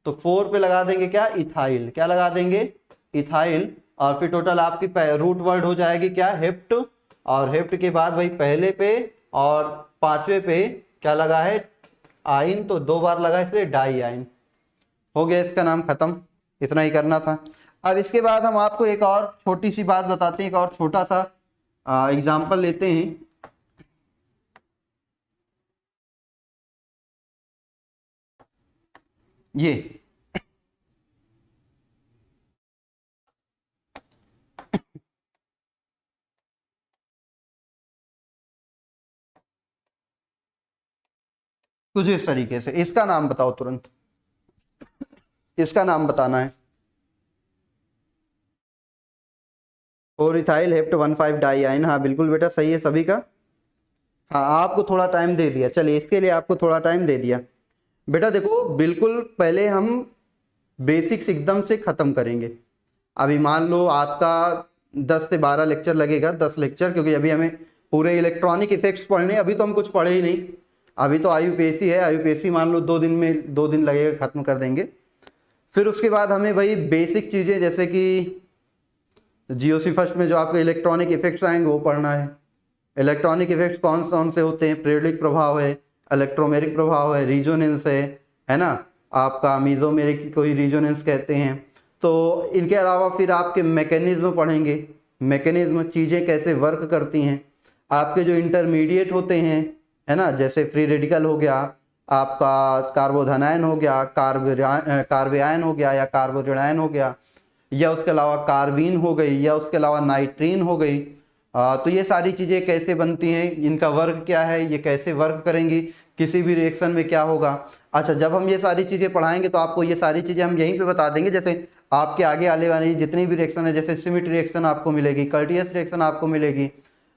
A: तो 4 पे लगा देंगे क्या? इथाइल। क्या लगा देंगे? इथाइल। और फिर टोटल आपकी रूट वर्ड हो जाएगी क्या? हेप्ट। और हेप्ट के बाद भाई पहले पे और 5वें पे क्या लगा है? आइन, तो 2 बार लगा इसलिए डाई आइन। हो गया इसका नाम खत्म। इतना ही करना था। अब इसके बाद हम आपको एक और छोटी सी बात बताते हैं, एक और छोटा सा एग्जाम्पल लेते हैं। ये कुछ इस तरीके से, इसका नाम बताओ तुरंत, इसका नाम बताना है। और इथाइल हेप्ट 1,5 डाई आइन। हाँ बिल्कुल बेटा सही है सभी का। हाँ, आपको थोड़ा टाइम दे दिया, चलिए इसके लिए आपको थोड़ा टाइम दे दिया। बेटा देखो, बिल्कुल पहले हम बेसिक्स एकदम से ख़त्म करेंगे। अभी मान लो आपका 10 से 12 लेक्चर लगेगा, 10 लेक्चर, क्योंकि अभी हमें पूरे इलेक्ट्रॉनिक इफेक्ट्स पढ़ने। अभी तो हम कुछ पढ़े ही नहीं, अभी तो IUPAC है। IUPAC मान लो 2 दिन में, 2 दिन लगेगा, ख़त्म कर देंगे। फिर उसके बाद हमें वही बेसिक चीज़ें जैसे कि GOC फर्स्ट में जो आपके इलेक्ट्रॉनिक इफेक्ट्स आएंगे वो पढ़ना है। इलेक्ट्रॉनिक इफेक्ट्स कौन कौन से होते हैं? पीरियोडिक प्रभाव है, इलेक्ट्रोमेरिक प्रभाव है, रिजोनेंस है ना, आपका मीजोमेरिक कोई रिजोनेंस कहते हैं। तो इनके अलावा फिर आपके मैकेनिज्म पढ़ेंगे। मैकेनिज्म, चीज़ें कैसे वर्क करती हैं। आपके जो इंटरमीडिएट होते हैं, है ना, जैसे फ्री रेडिकल हो गया, आपका कार्बोधनायन हो गया, कार्बेआयन हो गया या कार्बोरेडायन हो गया, या उसके अलावा कार्बीन हो गई, या उसके अलावा नाइट्रीन हो गई। तो ये सारी चीज़ें कैसे बनती हैं, इनका वर्क क्या है, ये कैसे वर्क करेंगी, किसी भी रिएक्शन में क्या होगा। अच्छा, जब हम ये सारी चीज़ें पढ़ाएंगे तो आपको ये सारी चीज़ें हम यहीं पे बता देंगे। जैसे आपके आगे आने वाली जितनी भी रिएक्शन है, जैसे सिमिट रिएक्शन आपको मिलेगी, कर्टियस रिएक्शन आपको मिलेगी,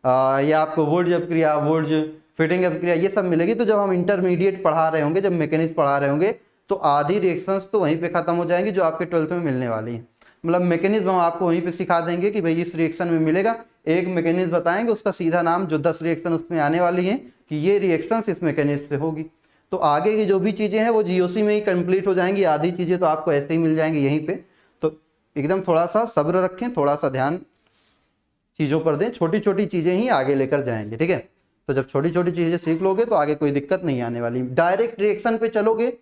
A: या आपको वुर्ज अपक्रिया, वुर्ज फिटिंग अभिक्रिया, ये सब मिलेगी। तो जब हम इंटरमीडिएट पढ़ा रहे होंगे, जब मैकेनिज्म पढ़ा रहे होंगे, तो आधी रिएक्शंस तो वहीं पे खत्म हो जाएंगी जो आपके 12th में मिलने वाली है। मतलब मैकेनिज्म हम आपको वहीं पे सिखा देंगे कि भाई इस रिएक्शन में मिलेगा, एक मैकेनिज्म बताएंगे, उसका सीधा नाम, जो 10 रिएक्शन उसमें आने वाली हैं कि ये रिएक्शंस इस मैकेनिज्म से होगी। तो आगे की जो भी चीज़ें हैं वो जीओसी में ही कंप्लीट हो जाएंगी, आधी चीज़ें तो आपको ऐसे ही मिल जाएंगी यहीं पे। तो एकदम थोड़ा सा सब्र रखें, थोड़ा सा ध्यान चीज़ों पर दें, छोटी छोटी चीज़ें ही आगे लेकर जाएंगे, ठीक है। तो जब छोटी छोटी चीज़ें सीख लोगे तो आगे कोई दिक्कत नहीं आने वाली। डायरेक्ट रिएक्शन पे चलोगे,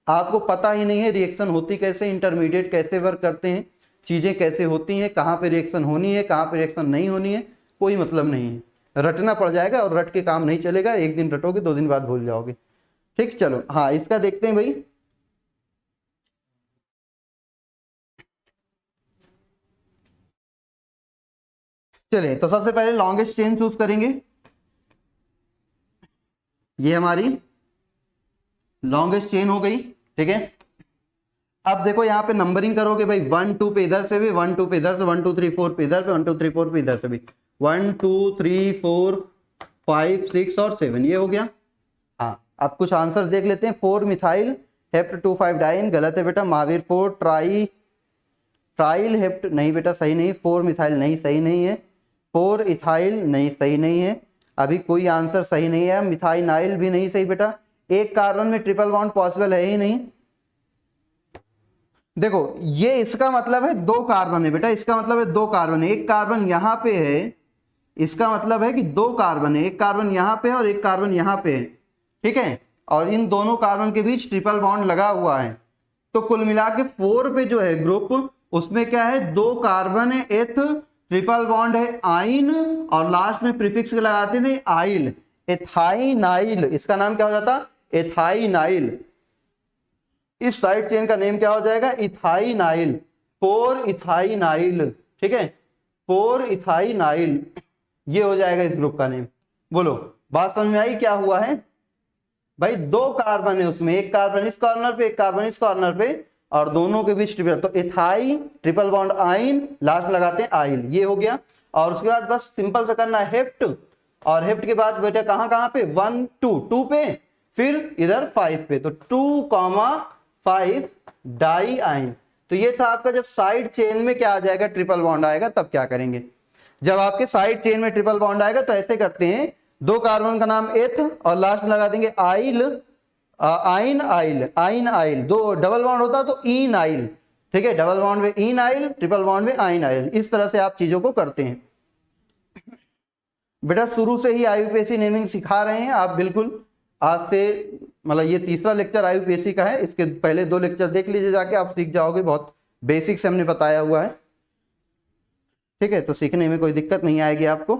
A: आपको पता ही नहीं है रिएक्शन होती कैसे, इंटरमीडिएट कैसे वर्क करते हैं, चीज़ें कैसे होती हैं, कहाँ पे रिएक्शन होनी है, कहाँ पे रिएक्शन नहीं होनी है, कोई मतलब नहीं है। रटना पड़ जाएगा और रट के काम नहीं चलेगा, एक दिन रटोगे 2 दिन बाद भूल जाओगे, ठीक। चलो हाँ, इसका देखते हैं भाई। चलिए, तो सबसे पहले लॉन्गेस्ट चेन चूज करेंगे। ये हमारी लॉन्गेस्ट चेन हो गई, ठीक है। अब देखो यहाँ पे नंबरिंग करोगे भाई, 1 2 पे इधर से भी, 1 2 पे इधर से, 1 2 3 4 पे इधर पे, 1 2 3 4 पे इधर से भी, 1 2 3 4 5 6 और 7, ये हो गया। हाँ, अब कुछ आंसर देख लेते हैं। 4 मिथाइल हेप्ट 2,5 डाइन, गलत है बेटा। महावीर 4 ट्राइल हेप्ट, नहीं बेटा सही नहीं। 4 मिथाइल नहीं, सही नहीं है। 4 इथाइल नहीं, सही नहीं है। अभी कोई आंसर सही नहीं है। मिथाइनाइल भी नहीं सही बेटा। एक कार्बन में ट्रिपल बॉन्ड पॉसिबल है ही नहीं। देखो ये इसका मतलब है 2 कार्बन है बेटा, इसका मतलब है 2 कार्बन है। एक कार्बन यहां पे है, इसका मतलब है कि 2 कार्बन है, एक कार्बन यहां पे है और एक कार्बन यहां पे है, ठीक है। और इन दोनों कार्बन के बीच ट्रिपल बॉन्ड लगा हुआ है। तो कुल मिला के 4 पे जो है ग्रुप, उसमें क्या है, 2 कार्बन है, एथ, ट्रिपल बॉन्ड है आइन, और लास्ट में प्रीफिक्स लगाते थे आइल, एथाइनाइल। इसका नाम क्या हो जाता, एथाइनाइल। इस साइड चेन का नेम क्या हो जाएगा, इथाइनाइल, 4 इथाइनाइल, ठीक है, 4 इथाइनाइल, ये हो जाएगा इस ग्रुप का नेम। बोलो बात समझ में आई क्या हुआ है भाई। 2 कार्बन है उसमें, एक कार्बन इस कॉर्नर पे, एक कार्बन इस कॉर्नर पे, और दोनों के बीच ट्रिपल, तो इथाई ट्रिपल बॉन्ड आइन, लास्ट लगाते हैं आइल, ये हो गया। और उसके बाद बस सिंपल से करना है हेप्ट, और हेप्ट के बाद बेटा कहां कहां पे, 1 2 पे, फिर इधर 5 पे, तो 2,5 डाई आइन। तो ये था आपका, जब साइड चेन में क्या आ जाएगा, ट्रिपल बॉन्ड आएगा, तब क्या करेंगे। जब आपके साइड चेन में ट्रिपल बॉन्ड आएगा तो ऐसे करते हैं, 2 कार्बन का नाम एथ और लास्ट में लगा देंगे आइल, आइन आइल, आइन आइल। 2 डबल बॉन्ड होता तो इन आइल, ठीक है, डबल बॉन्ड में इन आइल, ट्रिपल बॉन्ड में आइन आइल। इस तरह से आप चीजों को करते हैं बेटा। शुरू से ही आईयूपीएसी नेमिंग सिखा रहे हैं आप, बिल्कुल आज से, मतलब ये तीसरा लेक्चर आईयूपीएसी का है। इसके पहले 2 लेक्चर देख लीजिए जाके, आप सीख जाओगे, बहुत बेसिक से हमने बताया हुआ है, ठीक है। तो सीखने में कोई दिक्कत नहीं आएगी आपको।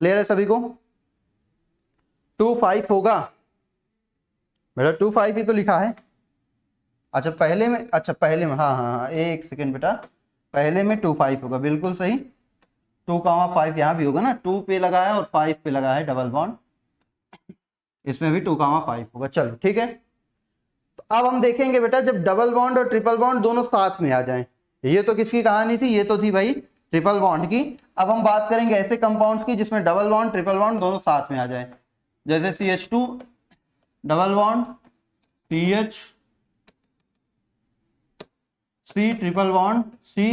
A: क्लियर है सभी को। 2,5 होगा बेटा, 2,5 ही तो लिखा है। अच्छा पहले में, अच्छा पहले में, हाँ हाँ हाँ, एक सेकेंड बेटा, पहले में 2,5 होगा, बिल्कुल सही। 2,5 यहाँ भी होगा ना, 2 पे लगा है और 5 पे लगा है डबल बॉन्ड, इसमें भी 2,5 होगा। चलो ठीक है। तो अब हम देखेंगे बेटा, जब डबल बॉन्ड और ट्रिपल बॉन्ड दोनों साथ में आ जाएं, ये तो किसकी कहानी थी, ये तो थी भाई ट्रिपल बॉन्ड की। अब हम बात करेंगे ऐसे कंपाउंड्स की जिसमें डबल बॉन्ड ट्रिपल बॉन्ड दोनों साथ में आ जाए, जैसे CH2 double bond, CH, C triple bond, C,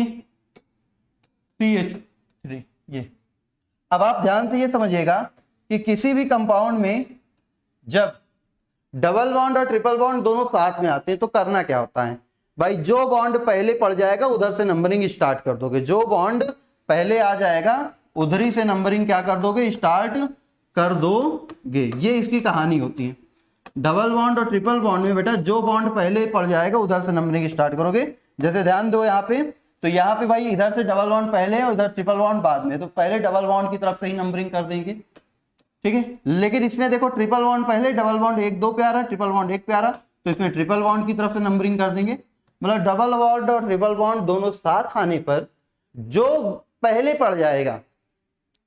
A: CH3, ये। अब आप ध्यान से ये समझिएगा कि किसी भी कंपाउंड में जब डबल बॉन्ड और ट्रिपल बॉन्ड दोनों साथ में आते हैं तो करना क्या होता है भाई, जो बॉन्ड पहले पड़ जाएगा उधर से नंबरिंग स्टार्ट कर दोगे। जो बॉन्ड पहले आ जाएगा उधर ही से नंबरिंग क्या कर दोगे, स्टार्ट कर दोगे। ये इसकी कहानी होती है। डबल बॉन्ड और ट्रिपल बॉन्ड में बेटा जो बॉन्ड पहले पड़ जाएगा उधर से नंबरिंग स्टार्ट करोगे। जैसे ध्यान दो यहाँ पे, तो यहाँ पे भाई इधर से डबल बॉन्ड पहले और इधर ट्रिपल बॉन्ड बाद में, तो पहले डबल बॉन्ड की तरफ से ही नंबरिंग कर देंगे, ठीक है। लेकिन इसमें देखो ट्रिपल बॉन्ड पहले, डबल बॉन्ड 1 2 पे आ रहा है, ट्रिपल बॉन्ड 1 पे आ रहा, तो इसमें ट्रिपल बॉन्ड की तरफ से नंबरिंग कर देंगे। मतलब डबल बॉन्ड और ट्रिपल बॉन्ड दोनों साथ आने पर जो पहले पड़ जाएगा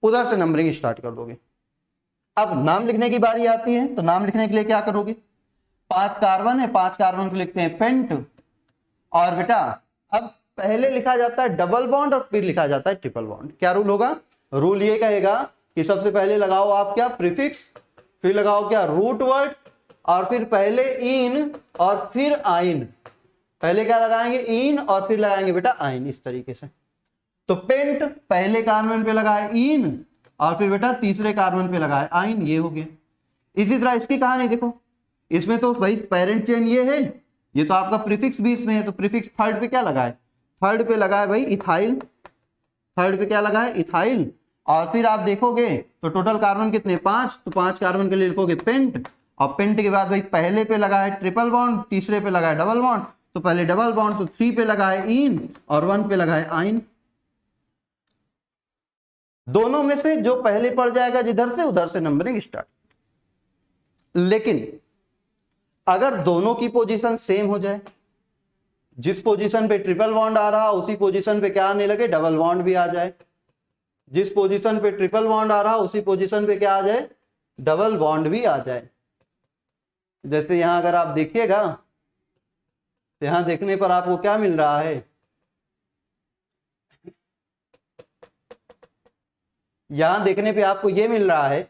A: उधर से नंबरिंग स्टार्ट कर दोगे। अब नाम लिखने की बारी आती है, तो नाम लिखने के लिए क्या करोगे, 5 कार्बन है, 5 कार्बन को लिखते हैं पेंट। और बेटा अब पहले लिखा जाता है डबल बॉन्ड और फिर लिखा जाता है ट्रिपल बॉन्ड। क्या रूल होगा? रूल ये कहेगा कि सबसे पहले लगाओ आप क्या प्रीफिक्स, फिर लगाओ क्या रूट वर्ड, और फिर पहले इन और फिर आइन। पहले क्या लगाएंगे? इन और फिर लगाएंगे बेटा आइन, इस तरीके से। तो पेंट पहले कार्बन पे लगा है इन और फिर बेटा तीसरे कार्बन पे लगा है आइन, ये हो गया। इसी तरह इसकी कहानी देखो, इसमें तो भाई पेरेंट चेन ये है, ये तो आपका प्रीफिक्स भी इसमें है, तो प्रीफिक्स थर्ड पे क्या लगा है? थर्ड पे लगा है भाई इथाइल, थर्ड पे क्या लगा है? इथाइल। और फिर आप देखोगे तो टोटल कार्बन कितने? 5, तो 5 कार्बन के लिए लिखोगे पेंट, और पेंट के बाद भाई पहले पे लगा है ट्रिपल बॉन्ड, तीसरे पे लगा है डबल बॉन्ड, तो पहले डबल बॉन्ड, तो 3 पे लगा है इन और 1 पे लगा है आइन। दोनों में से जो पहले पड़ जाएगा जिधर से, उधर से नंबरिंग स्टार्ट। लेकिन अगर दोनों की पोजीशन सेम हो जाए, जिस पोजीशन पे ट्रिपल बॉन्ड आ रहा उसी पोजीशन पे क्या आने लगे? डबल बॉन्ड भी आ जाए। जिस पोजीशन पे ट्रिपल बॉन्ड आ रहा उसी पोजीशन पे क्या आ जाए? डबल बॉन्ड भी आ जाए। जैसे यहां अगर आप देखिएगा तो यहां देखने पर आपको क्या मिल रहा है? यहां देखने पे आपको यह मिल रहा है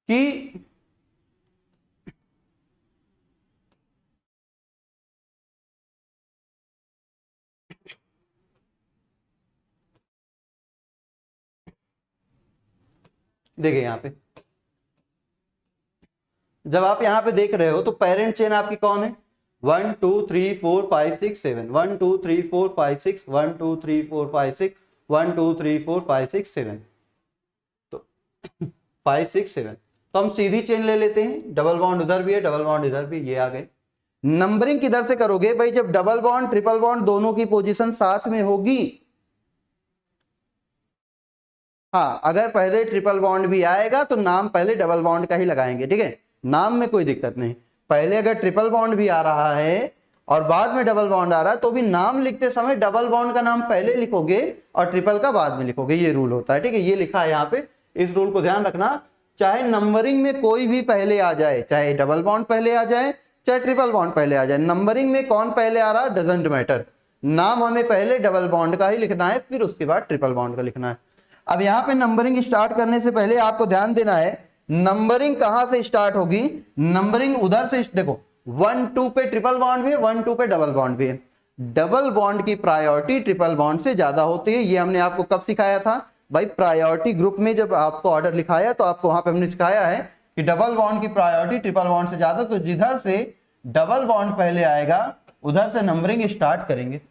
A: कि देखिए यहां पे जब आप यहां पे देख रहे हो तो पेरेंट चेन आपकी कौन है? 1 2 3 4 5 6 7, 1 2 3 4 5 6, 1 2 3 4 5 6, 1 2 3 4 5 6 7, तो 5 6 7। तो हम सीधी चेन ले लेते हैं, डबल बॉन्ड उधर भी है, डबल बॉन्ड इधर भी, ये आ गए। नंबरिंग किधर से करोगे भाई? जब डबल बॉन्ड ट्रिपल बॉन्ड दोनों की पोजीशन साथ में होगी। हाँ, अगर पहले ट्रिपल बॉन्ड भी आएगा तो नाम पहले डबल बॉन्ड का ही लगाएंगे, ठीक है, नाम में कोई दिक्कत नहीं। पहले अगर ट्रिपल बॉन्ड भी आ रहा है और बाद में डबल बॉन्ड आ रहा है तो भी नाम लिखते समय डबल बॉन्ड का नाम पहले लिखोगे और ट्रिपल का बाद में लिखोगे, ये रूल होता है, ठीक है। ये लिखा है यहाँ पे, इस रूल को ध्यान रखना। चाहे नंबरिंग में कोई भी पहले आ जाए, चाहे डबल बॉन्ड पहले आ जाए, चाहे ट्रिपल बॉन्ड पहले आ जाए, नंबरिंग में कौन पहले आ रहा है डजंट मैटर, नाम हमें पहले डबल बॉन्ड का ही लिखना है, फिर उसके बाद ट्रिपल बॉन्ड का लिखना है। अब यहाँ पे नंबरिंग स्टार्ट करने से पहले आपको ध्यान देना है नंबरिंग कहां से स्टार्ट होगी। नंबरिंग उधर से, देखो 1 2 पे ट्रिपल बॉन्ड भी है, 1 2 पे डबल बॉन्ड भी है। डबल बॉन्ड की प्रायोरिटी ट्रिपल बॉन्ड से ज्यादा होती है। ये हमने आपको कब सिखाया था भाई? प्रायोरिटी ग्रुप में जब आपको ऑर्डर लिखाया तो आपको वहां पे हमने सिखाया है कि डबल बॉन्ड की प्रायोरिटी ट्रिपल बॉन्ड से ज्यादा, तो जिधर से डबल बॉन्ड पहले आएगा उधर से नंबरिंग स्टार्ट करेंगे।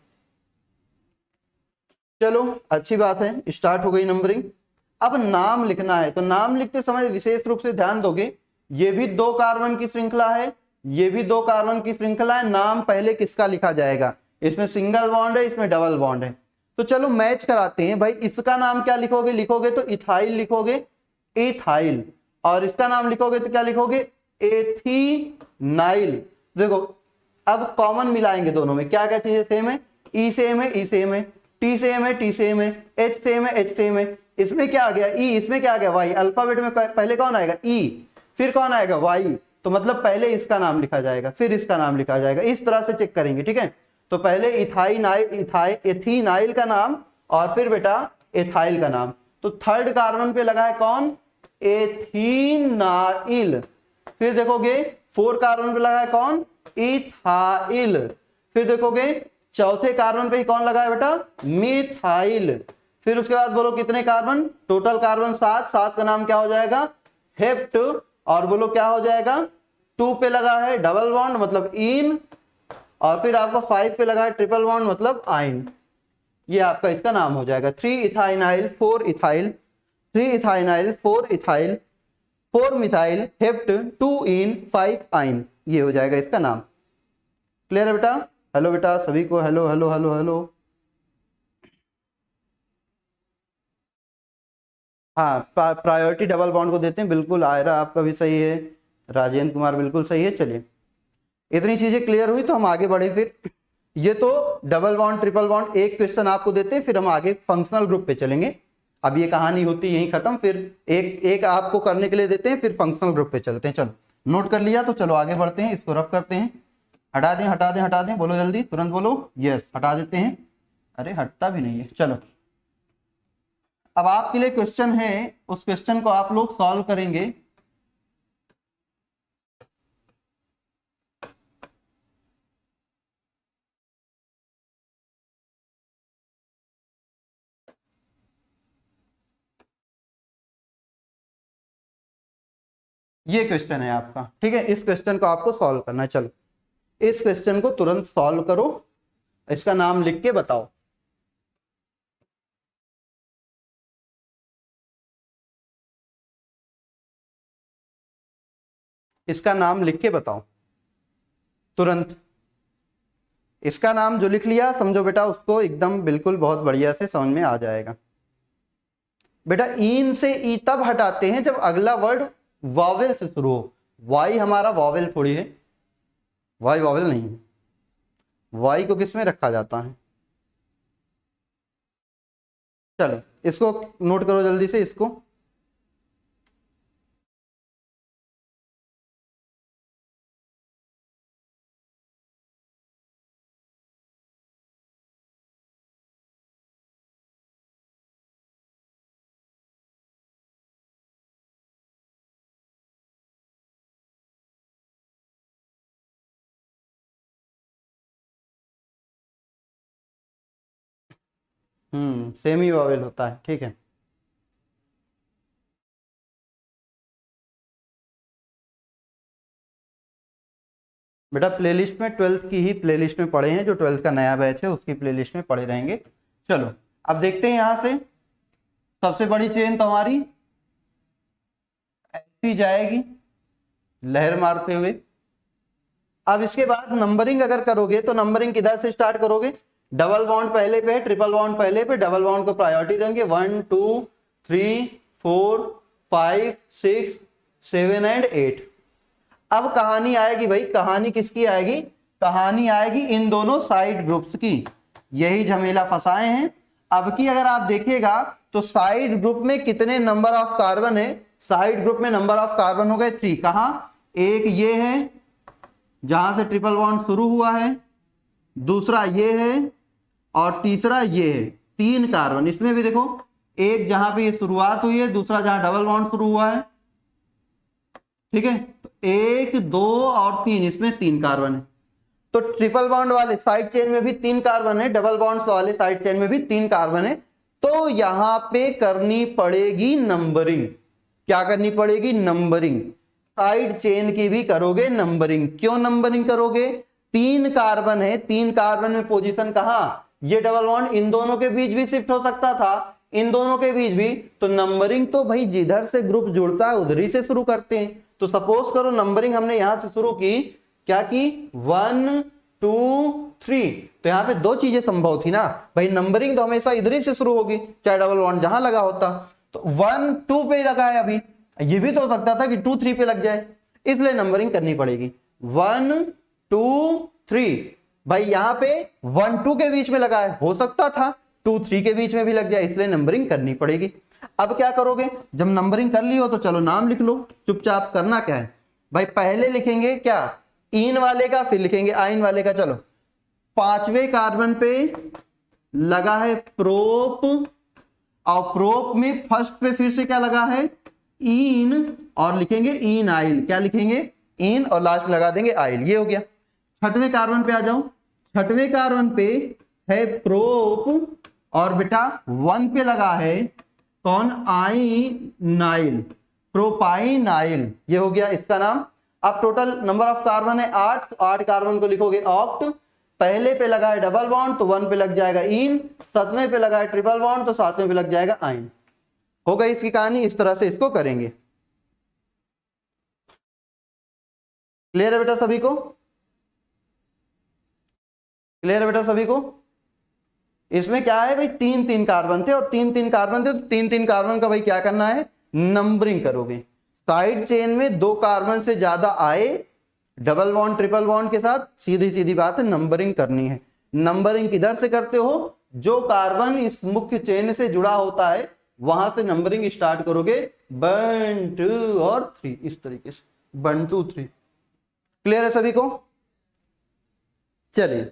A: चलो अच्छी बात है, स्टार्ट हो गई नंबरिंग। अब नाम लिखना है, तो नाम लिखते समय विशेष रूप से ध्यान दोगे, ये भी 2 कार्बन की श्रृंखला है, ये भी 2 कार्बन की श्रृंखला है। नाम पहले किसका लिखा जाएगा? इसमें सिंगल बॉन्ड है, इसमें डबल बॉन्ड है, तो चलो मैच कराते हैं भाई। इसका नाम क्या लिखोगे? लिखोगे तो इथाइल लिखोगे, इथाइल, और इसका नाम लिखोगे तो क्या लिखोगे? एथीनाइल। देखो अब कॉमन मिलाएंगे दोनों में, क्या क्या चीजें सेम है? ई सेम है, ई सेम है, टी सेम है, टी सेम है, एच सेम है, एच सेम है। इसमें क्या आ गया? ई, इसमें क्या आ गया? वाई। अल्फाबेट में पहले कौन आएगा? ई, फिर कौन आएगा? वाई। तो मतलब पहले इसका नाम लिखा जाएगा, फिर इसका नाम लिखा जाएगा, इस तरह से चेक करेंगे, ठीक है। तो पहले एथीनाइल का नाम और फिर बेटा एथाइल का नाम। तो थर्ड कार्बन पे लगा है कौन? एथीनाइल। फिर देखोगे 4 कार्बन पे लगा है कौन? इथाइल। फिर देखोगे चौथे कार्बन पे कौन लगा है बेटा? मिथाइल। फिर उसके बाद बोलो कितने कार्बन? टोटल कार्बन 7, 7 का नाम क्या हो जाएगा? हेप्ट। और बोलो क्या हो जाएगा? 2 पे लगा है डबल बॉन्ड मतलब इन, और फिर आपका 5 पे लगा है ट्रिपल बॉन्ड मतलब आइन। ये आपका इसका नाम हो जाएगा 3 इथाइनाइल 4 इथाइल, 3 इथाइनाइल 4 इथाइल, 4 मिथाइल, हेप्ट, 2 इन, 5 आइन। ये हो जाएगा इसका नाम। क्लियर है बेटा? हेलो बेटा सभी को, हेलो हेलो हेलो हेलो। हाँ, प्रायोरिटी डबल बॉन्ड को देते हैं, बिल्कुल। आयरा आपका भी सही है, राजेंद्र कुमार बिल्कुल सही है। चलिए इतनी चीजें क्लियर हुई तो हम आगे बढ़े। फिर ये तो डबल बॉन्ड ट्रिपल बॉन्ड, एक क्वेश्चन आपको देते हैं, फिर हम आगे फंक्शनल ग्रुप पे चलेंगे। अब ये कहानी होती यहीं खत्म, फिर एक आपको करने के लिए देते हैं, फिर फंक्शनल ग्रुप पे चलते हैं। चलो नोट कर लिया तो चलो आगे बढ़ते हैं, इसको रफ करते हैं। हटा दें हटा दें हटा दें, बोलो जल्दी, तुरंत बोलो। यस, हटा देते हैं। अरे हटता भी नहीं है। चलो अब आपके लिए क्वेश्चन है, उस क्वेश्चन को आप लोग सॉल्व करेंगे। ये क्वेश्चन है आपका, ठीक है। इस क्वेश्चन को आपको सॉल्व करना है। चलो इस क्वेश्चन को तुरंत सॉल्व करो, इसका नाम लिख के बताओ। इसका नाम लिख के बताओ तुरंत। इसका नाम जो लिख लिया समझो बेटा उसको एकदम बिल्कुल बहुत बढ़िया से समझ में आ जाएगा। बेटा इन से ई तब हटाते हैं जब अगला वर्ड वॉवेल से शुरू हो। वाई हमारा वॉवेल थोड़ी है, वाई वॉवेल नहीं है। वाई को किस में रखा जाता है? चलो इसको नोट करो जल्दी से इसको। सेमी वॉवेल होता है, ठीक है। बेटा प्लेलिस्ट में 12th की ही प्लेलिस्ट में पढ़े हैं, जो 12th का नया बैच है उसकी प्लेलिस्ट में पढ़े रहेंगे। चलो अब देखते हैं यहां से सबसे बड़ी चेन तो हमारी ऐसी जाएगी लहर मारते हुए। अब इसके बाद नंबरिंग अगर करोगे तो नंबरिंग किधर से स्टार्ट करोगे? डबल बॉन्ड पहले पे, ट्रिपल बॉन्ड पहले पे, डबल बॉन्ड को प्रायोरिटी देंगे। 1 2 3 4 5 6 7 एंड 8। अब कहानी आएगी भाई, कहानी किसकी आएगी? कहानी आएगी इन दोनों साइड ग्रुप्स की। यही झमेला फंसाए हैं। अब की अगर आप देखिएगा तो साइड ग्रुप में कितने नंबर ऑफ कार्बन है? साइड ग्रुप में नंबर ऑफ कार्बन हो गए 3। कहां? एक ये है जहां से ट्रिपल बॉन्ड शुरू हुआ है, दूसरा ये है और तीसरा ये है। 3 कार्बन। इसमें भी देखो एक जहां पे ये शुरुआत हुई है, दूसरा जहां डबल बॉन्ड शुरू हुआ है, ठीक है। तो 1 2 और 3, इसमें 3 कार्बन है। तो ट्रिपल बॉन्ड वाले साइड चेन में भी 3 कार्बन है, डबल बॉन्ड वाले साइड चेन में भी 3 कार्बन है। तो यहां पे करनी पड़ेगी नंबरिंग। क्या करनी पड़ेगी? नंबरिंग। साइड चेन की भी करोगे नंबरिंग। क्यों नंबरिंग करोगे? 3 कार्बन है, 3 कार्बन में पोजीशन कहां? ये डबल बॉन्ड इन दोनों के बीच भी शिफ्ट हो सकता था, इन दोनों के बीच भी। तो नंबरिंग तो भाई जिधर से ग्रुप जुड़ता है उधर ही से शुरू करते हैं। तो सपोज करो नंबरिंग हमने यहां से शुरू की, क्या की? 1 2 3। तो यहां पे 2 चीजें संभव थी ना भाई, नंबरिंग तो हमेशा इधर ही से शुरू होगी चाहे डबल बॉन्ड जहां लगा होता। तो 1 2 पे लगा है, अभी ये भी तो हो सकता था कि 2 3 पे लग जाए, इसलिए नंबरिंग करनी पड़ेगी। 1 2 3 भाई यहां पे 1 2 के बीच में लगा है, हो सकता था 2 3 के बीच में भी लग जाए, इसलिए नंबरिंग करनी पड़ेगी। अब क्या करोगे? जब नंबरिंग कर ली हो तो चलो नाम लिख लो। चुपचाप करना क्या है भाई, पहले लिखेंगे क्या? इन वाले का, फिर लिखेंगे आइन वाले का। चलो 5वें कार्बन पे लगा है प्रोप, और प्रोप में फर्स्ट पे फिर से क्या लगा है? इन, और लिखेंगे इन आइल। क्या लिखेंगे? इन, और लास्ट में लगा देंगे आइल। ये हो गया। 6वें कार्बन पे आ जाओ। 6वें कार्बन पे है प्रोप, और बेटा 1 पे लगा है कौन? आइनाइल, प्रोपाइनाइल। ये हो गया इसका नाम। अब टोटल नंबर ऑफ कार्बन है 8, तो 8 कार्बन को लिखोगे ऑक्ट। पहले पे लगा है डबल बॉन्ड तो 1 पे लग जाएगा इन, 7वें पे लगा है ट्रिपल बॉन्ड तो 7वें पे लग जाएगा आइन। हो गई इसकी कहानी। इस तरह से इसको करेंगे। क्लियर है बेटा सभी को? क्लियर है बेटा सभी को? इसमें क्या है भाई, 3 3 कार्बन थे और 3 3 कार्बन थे, तो 3 3 कार्बन का भाई क्या करना है? नंबरिंग करोगे। साइड चेन में 2 कार्बन से ज्यादा आए डबल बॉन्ड ट्रिपल बॉन्ड के साथ, सीधी सीधी बात है, नंबरिंग करनी है। नंबरिंग किधर से करते हो? जो कार्बन इस मुख्य चेन से जुड़ा होता है वहां से नंबरिंग स्टार्ट करोगे। 1 2 और 3, इस तरीके से। 1 2 3। क्लियर है सभी को? चलिए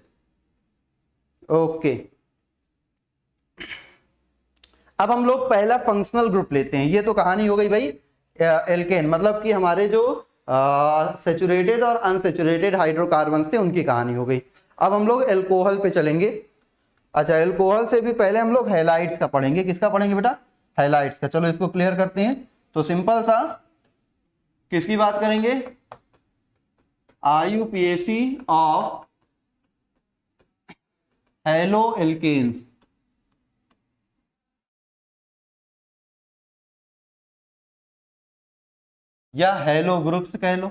A: ओके, अब हम लोग पहला फंक्शनल ग्रुप लेते हैं। ये तो कहानी हो गई भाई एल्केन, मतलब कि हमारे जो सेचुरेटेड और अनसेचुरेटेड हाइड्रोकार्बन थे उनकी कहानी हो गई। अब हम लोग एल्कोहल पे चलेंगे। अच्छा, एल्कोहल से भी पहले हम लोग हैलाइड्स का पढ़ेंगे। किसका पढ़ेंगे बेटा? हैलाइड्स का। चलो इसको क्लियर करते हैं। तो सिंपल सा किसकी बात करेंगे? IUPAC of halo alkanes. या हेलो ग्रुप्स कह लो।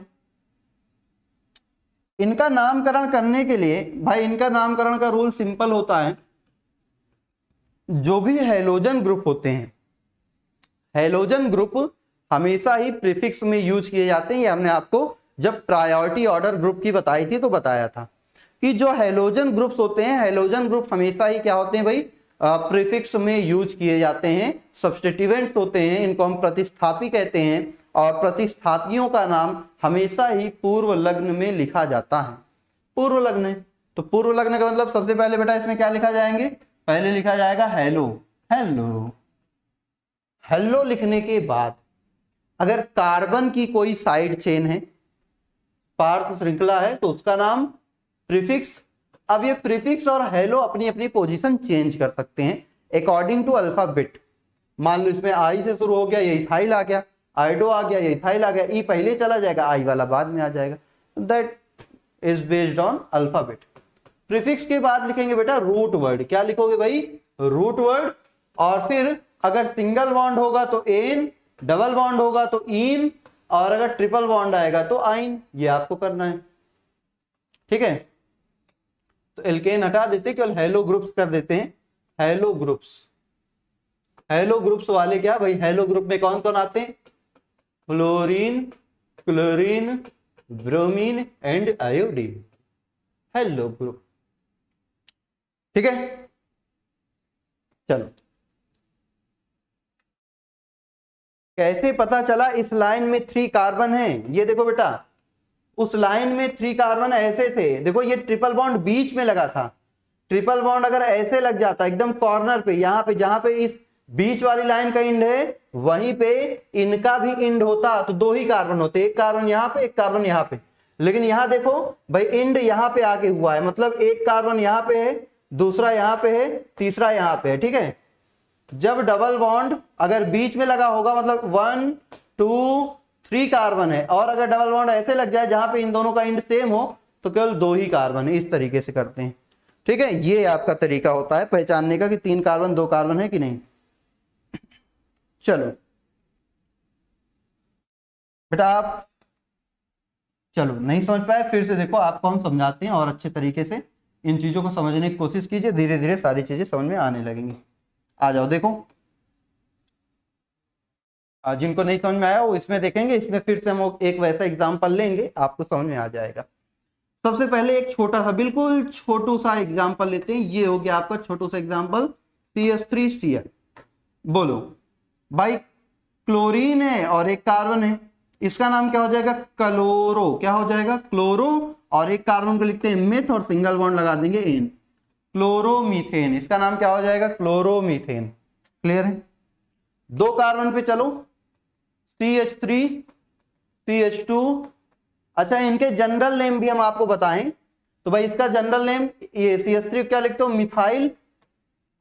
A: इनका नामकरण करने के लिए भाई, इनका नामकरण का रूल सिंपल होता है। जो भी हैलोजन ग्रुप होते हैं, हैलोजन ग्रुप हमेशा ही प्रीफिक्स में यूज किए जाते हैं। ये हमने आपको जब प्रायोरिटी ऑर्डर ग्रुप की बताई थी तो बताया था कि जो हैलोजन ग्रुप्स होते हैं, हैलोजन ग्रुप हमेशा ही क्या होते हैं भाई? प्रीफिक्स में यूज किए जाते हैं, सब्स्टिट्यूएंट्स होते हैं, इनको हम प्रतिस्थापी कहते हैं। और प्रतिस्थापियों का नाम हमेशा ही पूर्व लग्न में लिखा जाता है। पूर्व लग्न, तो पूर्व लग्न का मतलब सबसे पहले बेटा इसमें क्या लिखा जाएंगे? पहले लिखा जाएगा हेलो। हेलो, हेलो लिखने के बाद अगर कार्बन की कोई साइड चेन है, पार्श्व श्रृंखला है, तो उसका नाम प्रीफिक्स। अब ये प्रीफिक्स और हेलो अपनी अपनी पोजीशन चेंज कर सकते हैं अकॉर्डिंग टू अल्फाबेट। मान लो इसमें आई से शुरू हो गया, ये इथाइल आ गया, आइडो आ गया, ये इथाइल आ गया, ई पहले चला जाएगा, आई वाला बाद में आ जाएगा। That is based on alphabet. Prefix के बाद लिखेंगे बेटा रूट वर्ड। क्या लिखोगे भाई? Root word. और फिर अगर सिंगल बॉन्ड होगा तो एन, डबल बॉन्ड होगा तो इन, और अगर ट्रिपल बॉन्ड आएगा तो आइन। ये आपको करना है, ठीक है? तो एल्केन हटा देते, केवल हेलो ग्रुप्स कर देते हैं। हेलो ग्रुप्स, हेलो ग्रुप्स वाले क्या भाई? हेलो ग्रुप में कौन कौन आते हैं? Fluorine, chlorine, bromine and iodine. Hello group, ठीक है? चलो, कैसे पता चला इस लाइन में 3 कार्बन है? ये देखो बेटा, उस लाइन में 3 कार्बन ऐसे थे। देखो ये ट्रिपल बॉन्ड बीच में लगा था। ट्रिपल बॉन्ड अगर ऐसे लग जाता एकदम कॉर्नर पे, यहाँ पे जहां पे इस बीच वाली लाइन का इंड है वहीं पे इनका भी इंड होता, तो 2 ही कार्बन होते, एक कार्बन यहाँ पे, एक कार्बन यहाँ पे। लेकिन यहाँ देखो भाई, इंड यहाँ पे आके हुआ है, मतलब एक कार्बन यहाँ पे है, दूसरा यहाँ पे है, तीसरा यहाँ पे है, ठीक है? जब डबल बॉन्ड अगर बीच में लगा होगा, मतलब 1 2 3 कार्बन है, और अगर डबल बॉन्ड ऐसे लग जाए जहां पे इन दोनों का इंड सेम हो, तो केवल 2 ही कार्बन है। इस तरीके से करते हैं, ठीक है? ये आपका तरीका होता है पहचानने का कि 3 कार्बन 2 कार्बन है कि नहीं। चलो बेटा, आप चलो नहीं समझ पाए, फिर से देखो आपको हम समझाते हैं और अच्छे तरीके से इन चीजों को समझने की कोशिश कीजिए। धीरे धीरे सारी चीजें समझ में आने लगेंगी। आ जाओ, देखो जिनको नहीं समझ में आया वो इसमें देखेंगे, इसमें फिर से हम एक वैसा एग्जांपल लेंगे, आपको समझ में आ जाएगा। सबसे पहले एक छोटा सा, बिल्कुल छोटू सा एग्जांपल लेते हैं। ये हो गया आपका छोटू सा एग्जांपल, CH3Cl। बोलो भाई, क्लोरीन है और एक कार्बन है, इसका नाम क्या हो जाएगा? क्लोरो। क्या हो जाएगा? क्लोरो। और एक कार्बन को लिखते हैं मेथ और सिंगल बॉन्ड लगा देंगे एन, क्लोरोमीथेन। इसका नाम क्या हो जाएगा? क्लोरोमीथेन। क्लियर है? 2 कार्बन पे चलो, CH3 CH2। अच्छा, इनके जनरल नेम भी हम आपको बताएं तो भाई इसका जनरल नेम, ये CH3 क्या लिखते हो? मिथाइल,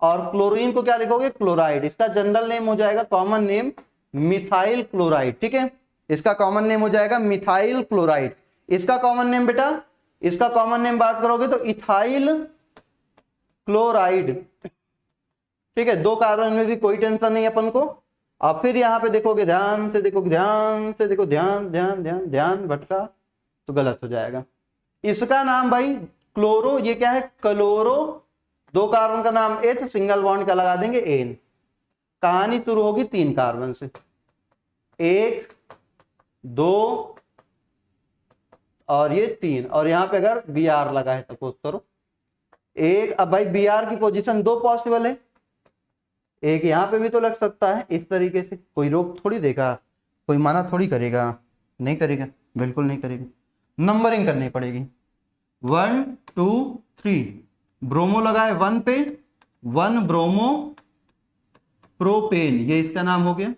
A: और क्लोरीन को क्या लिखोगे? क्लोराइड। इसका जनरल नेम हो जाएगा, कॉमन नेम, मिथाइल क्लोराइड, ठीक है? इसका कॉमन नेम हो जाएगा मिथाइल क्लोराइड। इसका कॉमन नेम बेटा, इसका कॉमन नेम बात करोगे तो इथाइल क्लोराइड, ठीक है? 2 कार्बन में भी कोई टेंशन नहीं अपन को। और फिर यहाँ पे देखोगे, ध्यान से देखो, ध्यान से देखो, ध्यान ध्यान ध्यान ध्यान, भटका तो गलत हो जाएगा। इसका नाम भाई क्लोरो, ये क्या है? क्लोरो। 2 कार्बन का नाम एथ, सिंगल बॉन्ड का लगा देंगे एन। कहानी शुरू होगी 3 कार्बन से, 1 2 और ये 3, और यहाँ पे अगर Br लगा है सपोज करो 1। अब भाई Br की पोजीशन 2 पॉसिबल है, एक यहाँ पे भी तो लग सकता है। इस तरीके से कोई रोक थोड़ी देगा, कोई माना थोड़ी करेगा, नहीं करेगा, बिल्कुल नहीं करेगी, नंबरिंग करनी पड़ेगी। 1 2 3 ब्रोमो लगा है 1 पे, 1 ब्रोमो प्रोपेन, ये इसका नाम हो गया।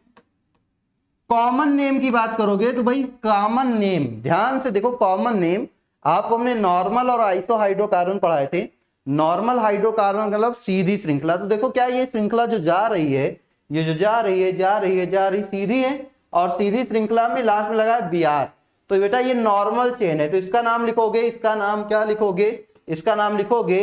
A: कॉमन नेम की बात करोगे तो भाई कॉमन नेम, ध्यान से देखो, कॉमन नेम आपको हमने नॉर्मल और आइसो हाइड्रोकार्बन पढ़ाए थे। नॉर्मल हाइड्रोकार्बन मतलब सीधी श्रृंखला, तो देखो क्या ये श्रृंखला जो जा रही है, ये जो जा रही सीधी है, और सीधी श्रृंखला में लास्ट में लगा है Br, तो बेटा ये नॉर्मल चेन है, तो इसका नाम लिखोगे, इसका नाम क्या लिखोगे, इसका नाम लिखोगे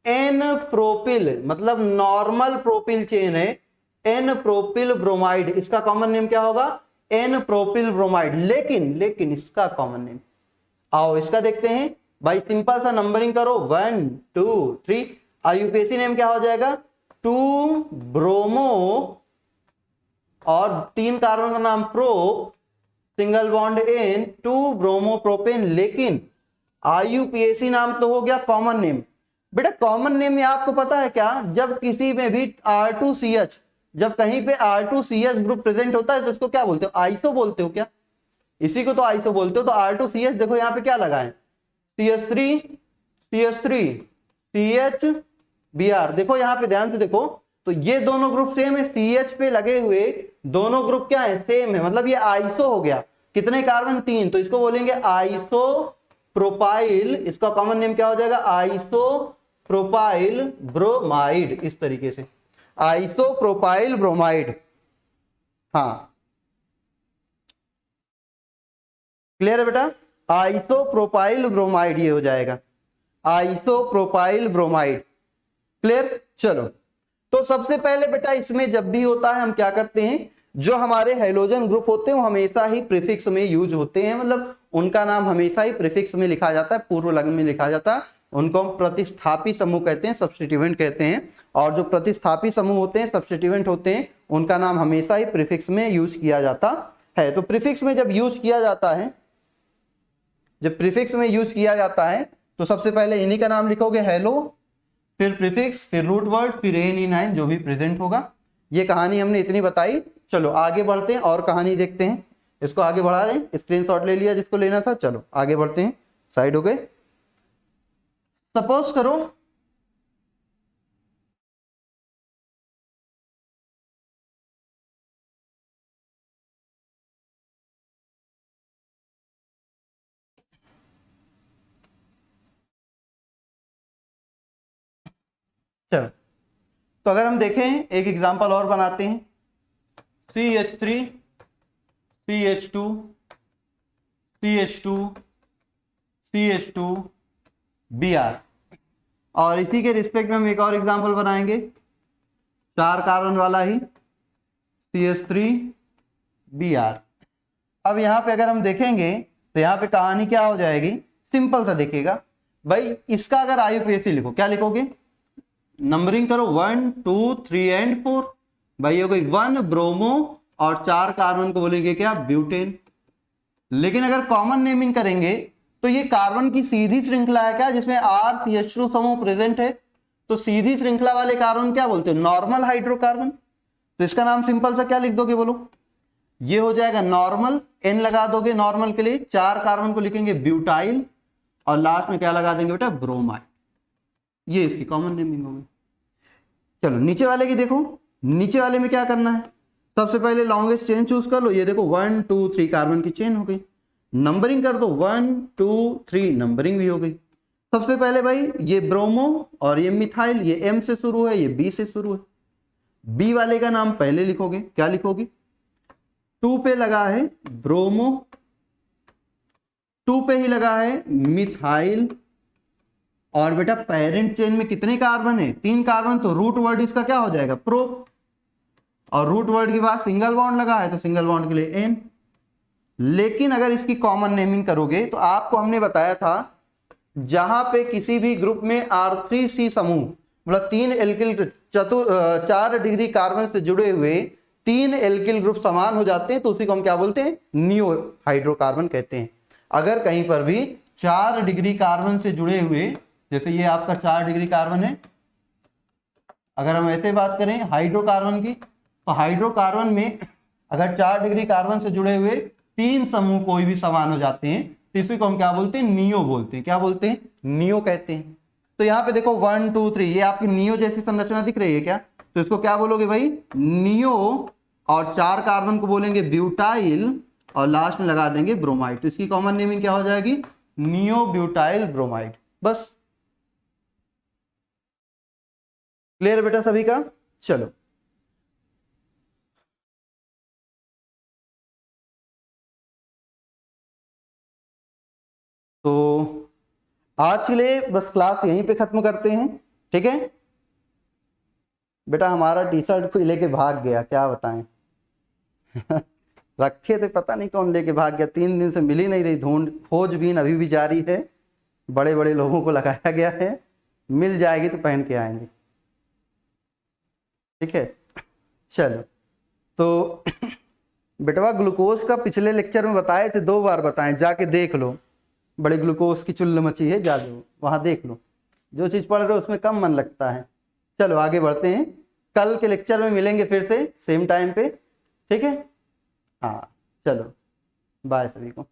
A: एन प्रोपिल, मतलब नॉर्मल प्रोपिल चेन है, एन प्रोपिल ब्रोमाइड, इसका कॉमन नेम क्या होगा, एन प्रोपिल ब्रोमाइड। लेकिन इसका कॉमन नेम, आओ इसका देखते हैं भाई, सिंपल सा नंबरिंग करो 1 2 3, आईयूपीएसी नेम क्या हो जाएगा, 2 ब्रोमो और 3 कार्बन का नाम pro, single bond ane, 2 bromo propane. लेकिन आईयूपीएसी नाम तो हो गया कॉमन नेम। बेटा कॉमन नेम में आपको पता है क्या, जब किसी में भी R2CH, जब कहीं पे R2CH ग्रुप प्रेजेंट होता है तो इसको क्या बोलते हो, आइसो बोलते हो क्या, इसी को तो आइसो बोलते हो। तो R2CH देखो यहाँ पे क्या लगा है, CH3 CHBr, देखो यहाँ पे ध्यान से देखो, तो ये दोनों ग्रुप सेम है, CH पे लगे हुए दोनों ग्रुप क्या है, सेम है, मतलब ये आइसो हो गया। कितने कार्बन, 3, तो इसको बोलेंगे आइसो प्रोपाइल, इसका कॉमन नेम क्या हो जाएगा, आइसो प्रोपाइल ब्रोमाइड, इस तरीके से आइसो प्रोपाइल ब्रोमाइड। हाँ क्लियर है बेटा, आइसो प्रोपाइल ब्रोमाइड ये हो जाएगा, आइसो प्रोपाइल ब्रोमाइड। क्लियर, चलो तो सबसे पहले बेटा इसमें जब भी होता है हम क्या करते हैं, जो हमारे हैलोजन ग्रुप होते हैं वो हमेशा ही प्रीफिक्स में यूज होते हैं, मतलब उनका नाम हमेशा ही प्रीफिक्स में लिखा जाता है, पूर्व लग्न में लिखा जाता है, उनको हम प्रतिस्थापी समूह कहते हैं, सब्स्टिट्यूएंट कहते हैं। और जो प्रतिस्थापी समूह होते हैं, सब्स्टिट्यूएंट होते हैं, उनका नाम हमेशा ही प्रीफिक्स में यूज किया जाता है। तो प्रीफिक्स में जब यूज किया जाता है, जब प्रीफिक्स में यूज किया जाता है तो सबसे पहले इन्हीं का नाम लिखोगे, हेलो, फिर प्रीफिक्स, फिर रूट वर्ड, फिर ANE9 जो भी प्रेजेंट होगा। ये कहानी हमने इतनी बताई, चलो आगे बढ़ते हैं और कहानी देखते हैं। इसको आगे बढ़ा दें, स्क्रीनशॉट ले लिया जिसको लेना था, चलो आगे बढ़ते हैं, साइड हो गए। सपोज करो चलो, तो अगर हम देखें एक एग्जांपल और बनाते हैं, CH3 CH2 CH2 CH2 Br, और इसी के रिस्पेक्ट में हम एक और एग्जांपल बनाएंगे, 4 कार्बन वाला ही, CH3 Br। अब यहाँ पे अगर हम देखेंगे तो यहाँ पे कहानी क्या हो जाएगी, सिंपल सा देखिएगा भाई, इसका अगर आईयूपीएसी लिखो, क्या लिखोगे, नंबरिंग करो 1 2 3 एंड 4, भाई हो गई 1 ब्रोमो और 4 कार्बन को बोलेंगे क्या, ब्यूटेन। लेकिन अगर कॉमन नेमिंग करेंगे तो ये कार्बन की सीधी श्रृंखला है क्या, जिसमें R-CH2 समूह प्रेजेंट है, तो सीधी श्रृंखला वाले कार्बन क्या बोलते हैं, नॉर्मल हाइड्रोकार्बन। तो इसका नाम सिंपल सा क्या लिख दोगे, बोलो, ये हो जाएगा नॉर्मल, N लगा दोगे नॉर्मल के लिए, 4 कार्बन को लिखेंगे ब्यूटाइल, और लास्ट में क्या लगा देंगे बेटा, ब्रोमाइड। ये इसकी कॉमन नेमिंग होगी। चलो नीचे वाले की देखो, नीचे वाले में क्या करना है, सबसे पहले लॉन्गेस्ट चेन चूज कर लो, ये देखो 1 2 3 कार्बन की चेन हो गई, नंबरिंग कर दो 1 2 3, नंबरिंग भी हो गई। सबसे पहले भाई ये ब्रोमो और ये मिथाइल, ये M से शुरू है, ये B से शुरू है, B वाले का नाम पहले लिखोगे, क्या लिखोगे, 2 पे लगा है ब्रोमो, 2 पे ही लगा है मिथाइल, और बेटा पेरेंट चेन में कितने कार्बन है, 3 कार्बन, तो रूट वर्ड इसका क्या हो जाएगा, प्रो, और रूट वर्ड के बाद सिंगल बॉन्ड लगा है तो सिंगल बॉन्ड के लिए N। लेकिन अगर इसकी कॉमन नेमिंग करोगे तो आपको हमने बताया था, जहां पे किसी भी ग्रुप में R3C समूह, मतलब 3 एल्किल 4 डिग्री कार्बन से जुड़े हुए 3 एल्किल ग्रुप समान हो जाते हैं तो उसी को हम क्या बोलते हैं, नियो हाइड्रोकार्बन कहते हैं। अगर कहीं पर भी 4 डिग्री कार्बन से जुड़े हुए, जैसे ये आपका 4 डिग्री कार्बन है, अगर हम ऐसे बात करें हाइड्रोकार्बन की, तो हाइड्रोकार्बन में अगर 4 डिग्री कार्बन से जुड़े हुए तीन समूह कोई भी समान हो जाते हैं तो इसी को हम क्या बोलते हैं, नियो बोलते हैं। क्या बोलते हैं, नियो कहते हैं। तो यहाँ पे देखो 1 2 3 ये आपकी नियो जैसी संरचना दिख रही है क्या, तो इसको क्या बोलोगे भाई, नियो, और 4 कार्बन को बोलेंगे ब्यूटाइल, और लास्ट में लगा देंगे ब्रोमाइड। तो इसकी कॉमन नेमिंग क्या हो जाएगी, नियो ब्यूटाइल ब्रोमाइड। बस क्लियर बेटा सभी का। चलो तो आज के लिए बस क्लास यहीं पे खत्म करते हैं, ठीक है। बेटा हमारा टी शर्ट कोई लेके भाग गया, क्या बताएं रखे थे, पता नहीं कौन लेके भाग गया, 3 दिन से मिल ही नहीं रही, ढूंढ खोजबीन अभी भी जारी है, बड़े बड़े लोगों को लगाया गया है, मिल जाएगी तो पहन के आएंगे, ठीक है। चलो तो बेटवा ग्लूकोज का पिछले लेक्चर में बताए थे, 2 बार बताएं, जाके देख लो, बड़े ग्लूकोज की चुल्ल मची है, जा दो वहाँ देख लो, जो चीज़ पढ़ रहे हो उसमें कम मन लगता है। चलो आगे बढ़ते हैं, कल के लेक्चर में मिलेंगे फिर से सेम टाइम पे, ठीक है। हाँ चलो बाय सभी को।